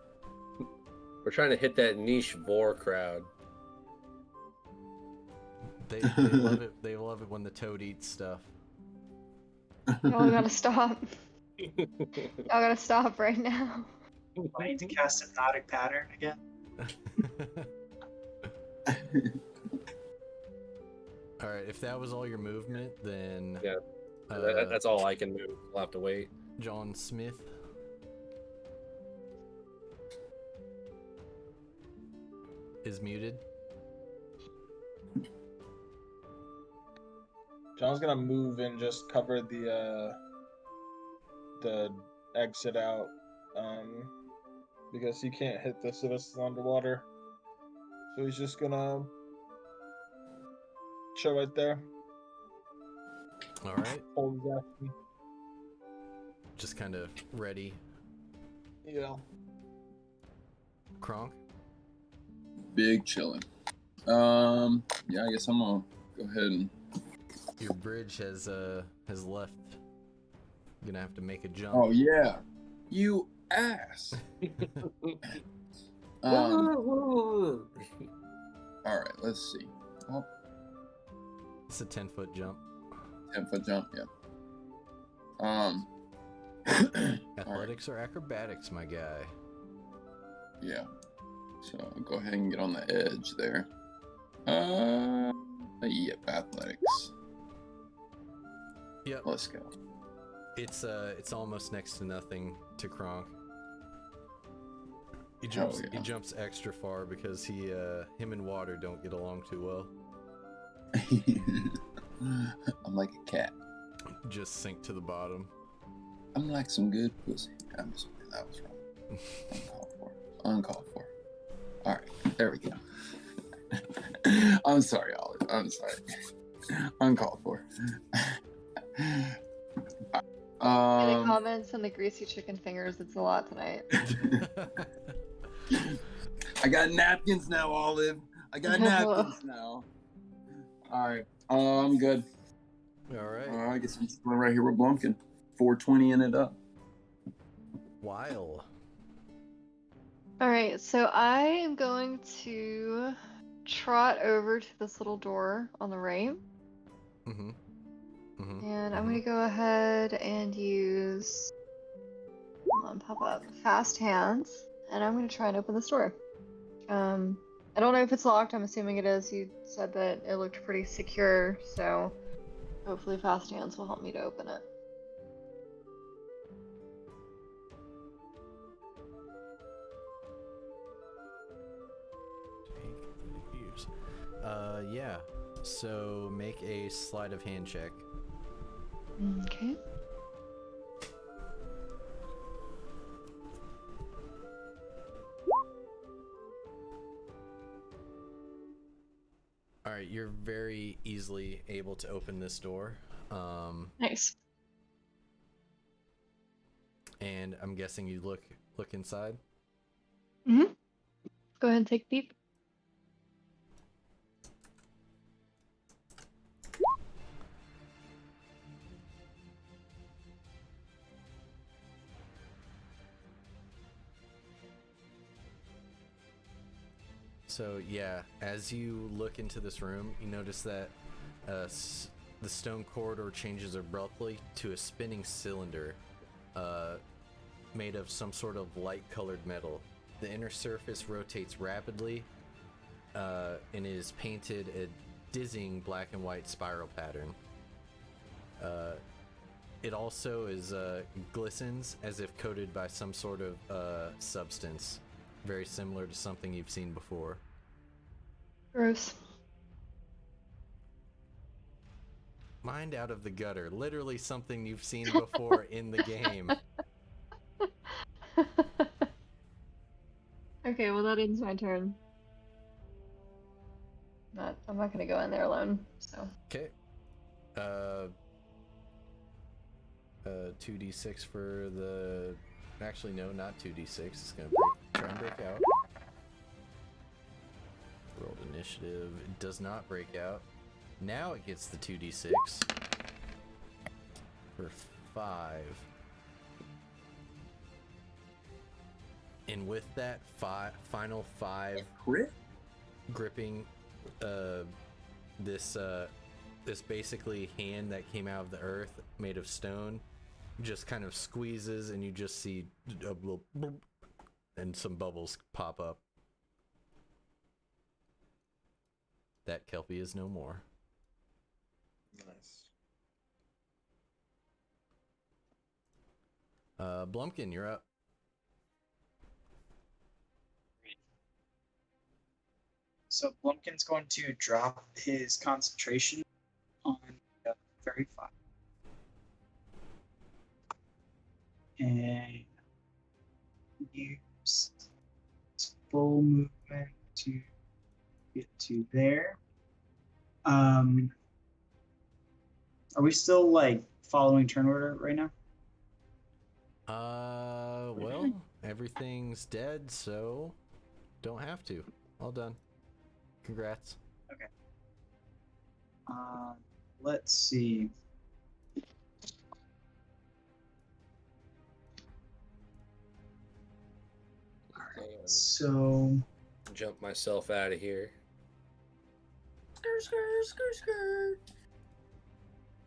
We're trying to hit that niche vor crowd. They love it. They love it when the toad eats stuff. Y'all gotta stop. Y'all gotta stop right now. I need to cast Hypnotic Pattern again. All right, if that was all your movement, then Yeah. That's all I can move. We'll have to wait. John Smith. Is muted. John's gonna move and just cover the exit out, because he can't hit this if it's underwater. So he's just gonna chill right there. All right. Hold his action. Just kind of ready. Yeah. Kronk. Big chilling. Yeah, I guess I'm gonna go ahead and. Your bridge has left. You're gonna have to make a jump. Oh yeah, you ass. All right, let's see. Oh, It's a 10-foot jump. 10-foot jump. Yeah. Athletics or acrobatics, my guy? Yeah. So I'll go ahead and get on the edge there. Yep, athletics. Yep. Let's go. It's almost next to nothing to Kronk. He jumps extra far because him and water don't get along too well. I'm like a cat. Just sink to the bottom. I'm like some good pussy. I'm just that was wrong. Uncalled for. All right, there we go. I'm sorry, Olive. I'm sorry. Uncalled for. Any comments on the greasy chicken fingers? It's a lot tonight. I got napkins now, Olive. I got napkins now. All right. I'm good. All right. I guess I'm chilling right here with Blumpkin. 420 in it up. Weil. All right, so I am going to trot over to this little door on the right. Mm-hmm. Mm-hmm. And I'm going to go ahead and use, come on, pop up, fast hands, and I'm going to try and open this door. I don't know if it's locked. I'm assuming it is. You said that it looked pretty secure, so hopefully fast hands will help me to open it. Yeah. So make a sleight of hand check. Okay. All right, you're very easily able to open this door. Nice. And I'm guessing you look inside. Mm-hmm. Go ahead and take a peek. So yeah, as you look into this room, you notice that the stone corridor changes abruptly to a spinning cylinder made of some sort of light-colored metal. The inner surface rotates rapidly and is painted a dizzying black and white spiral pattern. It also glistens as if coated by some sort of substance, very similar to something you've seen before. Gross. Mind out of the gutter. Literally something you've seen before in the game. Okay, well that ends my turn. I'm not gonna go in there alone, so. Okay. 2d6 for the... Actually, no, not 2d6. It's gonna try and break out. Rolled initiative. It does not break out. Now it gets the 2d6 for 5. And with that final 5 Crit? gripping this basically hand that came out of the earth made of stone just kind of squeezes, and you just see a little boop, and some bubbles pop up. That Kelpie is no more. Nice. Blumpkin, you're up. So Blumpkin's going to drop his concentration on use its full movement to get to there. Are we still like following turn order right now? Well, everything's dead, so don't have to. All done. Congrats. Let's see. So Jump myself out of here.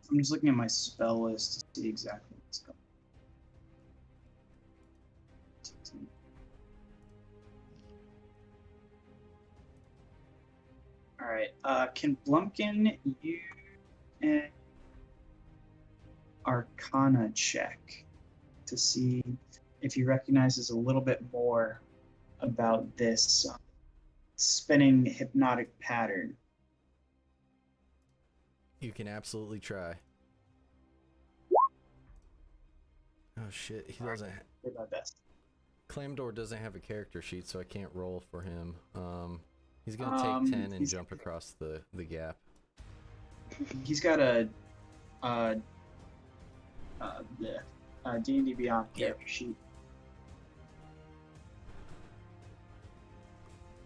I'm just looking at my spell list to see exactly what's going on. All right. Can Blumpkin use an Arcana check to see if he recognizes a little bit more about this spinning hypnotic pattern? You can absolutely try. Oh shit, he doesn't. Do my best. Clamdor doesn't have a character sheet, so I can't roll for him. He's gonna take 10 and he's- jump across the gap. He's got a D&D Beyond character sheet.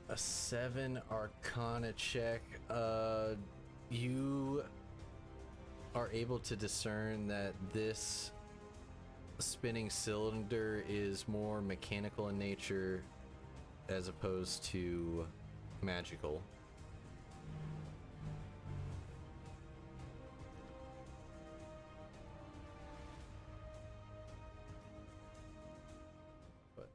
A 7 Arcana check. You are able to discern that this spinning cylinder is more mechanical in nature as opposed to magical. But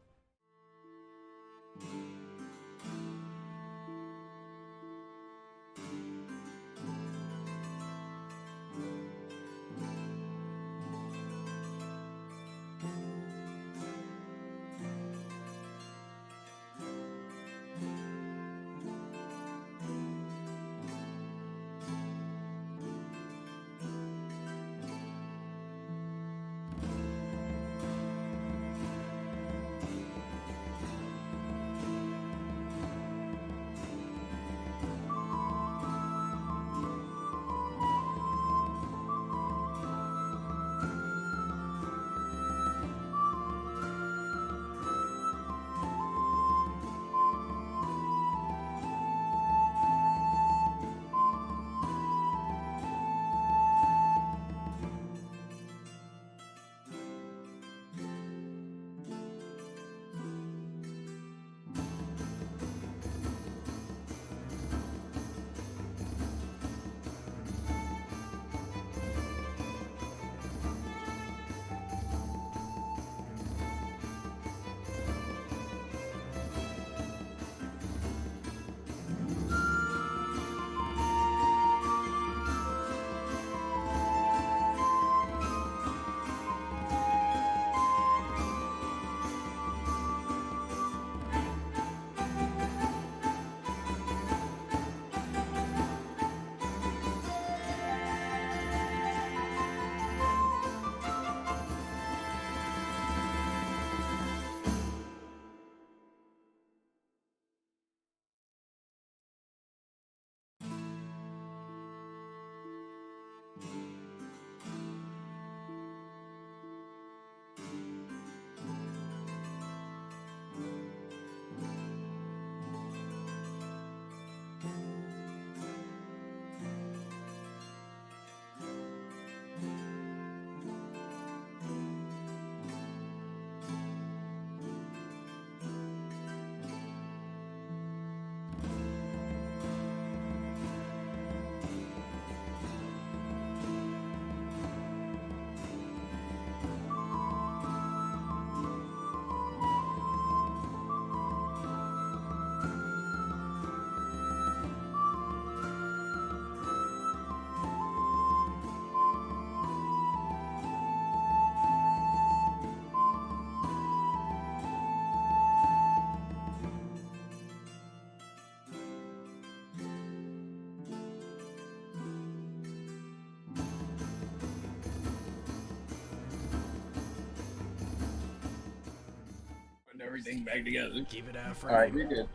putting everything back together. Keep it out for All right, you're good.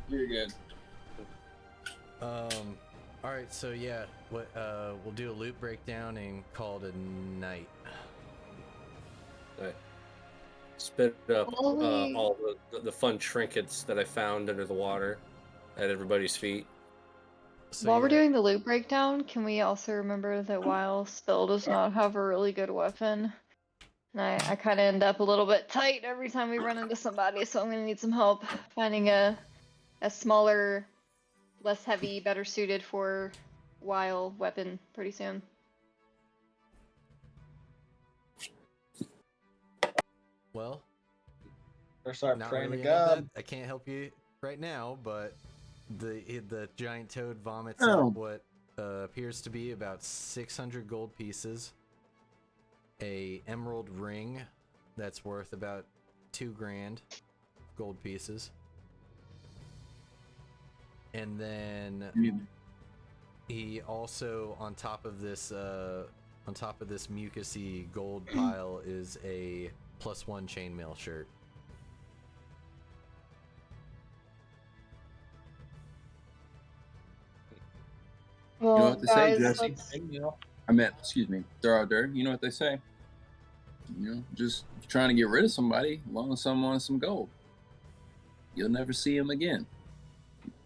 You're good. All right, so yeah, we'll do a loot breakdown and call it a night. I spit up Holy- all the fun trinkets that I found under the water at everybody's feet. So, While we're yeah, doing the loot breakdown, can we also remember that while Spill does not have a really good weapon, and I kind of end up a little bit tight every time we run into somebody, so I'm gonna need some help finding a smaller, less heavy, better suited for Weil weapon pretty soon. well, Or start not praying really to any of God. that. I can't help you right now, but the giant toad vomits Oh. up what appears to be about 600 gold pieces, a emerald ring that's worth about 2 grand gold pieces, and then he also, on top of this mucusy gold pile, is a +1 chainmail shirt. Well, know what to say, guys, Jesse? let's... I meant, excuse me, throw out there. You know what they say? You know, just trying to get rid of somebody, loan someone some gold. You'll never see him again.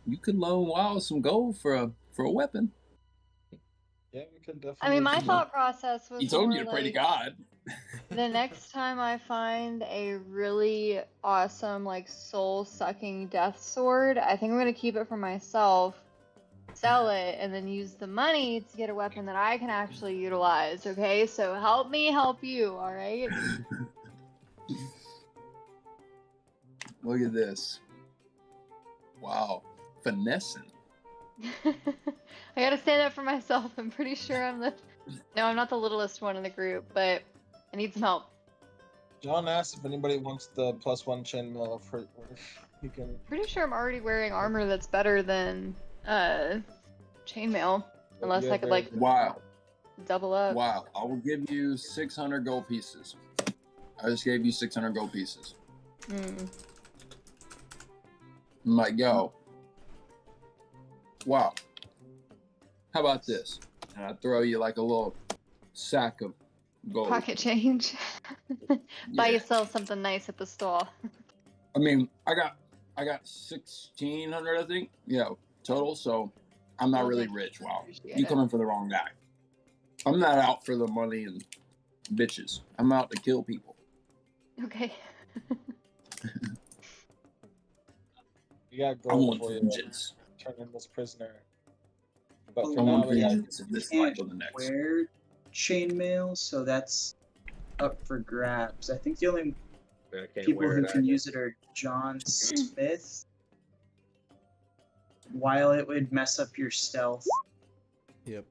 You could loan Wild some gold for a weapon. Yeah, we could definitely. I mean, my do thought process was He told more you to pray to like, God. the next time I find a really awesome, like, soul-sucking death sword, I think I'm gonna keep it for myself, sell it, and then use the money to get a weapon that I can actually utilize, okay? So help me help you, alright? Look at this. Wow. Finessing. I gotta stand up for myself. I'm pretty sure I'm the... No, I'm not the littlest one in the group, but I need some help. John asked if anybody wants the +1 chainmail for if he can. Pretty sure I'm already wearing armor that's better than chainmail, unless Yeah, I could like Wow. double up. Wow. I will give you 600 gold pieces. I just gave you 600 gold pieces. Mm. I'm like, yo. Wow. How about this? And I throw you like a little sack of gold. Pocket change. Buy Yeah. yourself something nice at the store. I mean, I got 1,600, I think. Yeah, total. So I'm not Well, really thank you. rich. Wow, Appreciate you it. coming for the wrong guy. I'm not out for the money and bitches. I'm out to kill people. Okay. We got I gold want for you. vengeance. Turn in this prisoner. But Oh, for I now, want we got. vengeance in this life or the next. Wear chainmail, so that's up for grabs. I think the only I can't people wear who it can either. use it are John Smith. While it would mess up your stealth, Yep.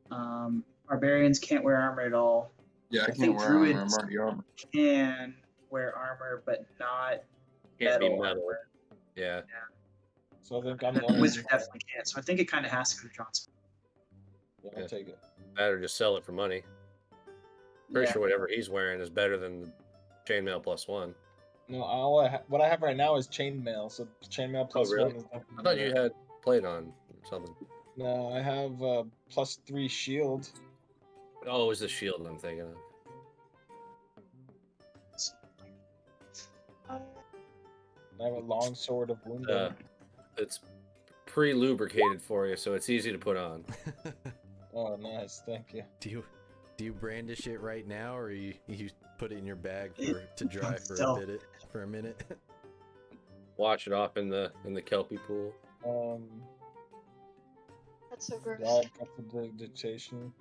barbarians can't wear armor at all. Yeah, I I can't think wear armor. druids- I'm already armor. Can wear armor, but not Can't be metal metal. armor. Yeah. So I think I'm And the then only wizard definitely can't. So I think it kind of has to go to John Smith. Yeah, I'll take it. Better just sell it for money. Pretty Yeah. sure whatever he's wearing is better than the chainmail +1. No, what I have right now is chainmail. So chainmail +1 really? is. I thought you had plate on or something. No, I have +3 shield. Oh, it was the shield I'm thinking of. I have a long sword of wounded. It's pre-lubricated for you, so it's easy to put on. Oh, nice. Thank you. Do you brandish it right now, or you put it in your bag to dry for Stealth. a minute? Wash it off in the kelpie pool. That's so gross. God, prestidigitation.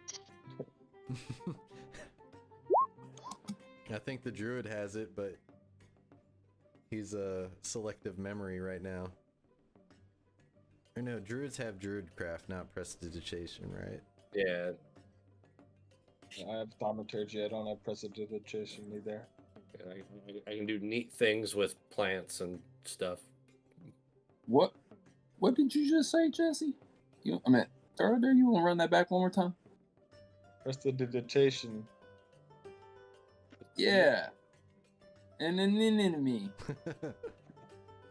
I think the druid has it, but he's a selective memory right now. Or no, druids have druidcraft, not prestidigitation, right? Yeah. I have thaumaturgy. I don't have prestidigitation either. I can do neat things with plants and stuff. What did you just say, Jesse? You want to run that back one more time? Prestidigitation. Yeah. And an enemy.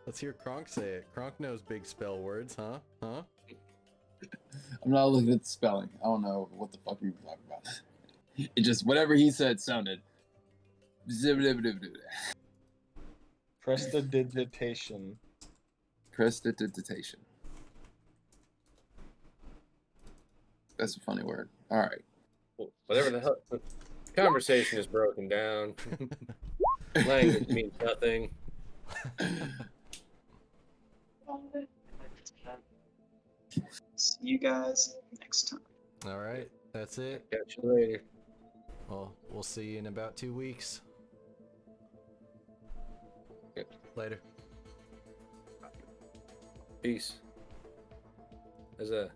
Let's hear Kronk say it. Kronk knows big spell words, huh? Huh? I'm not looking at the spelling. I don't know what the fuck you were talking about. It just, whatever he said sounded. Prestidigitation. Prestidigitation. That's a funny word. All right. Well, whatever the hell. The conversation is broken down. Language means nothing. See you guys next time. All right, that's it. Catch you later. Well, we'll see you in about 2 weeks. Yep. Later. Peace. There's a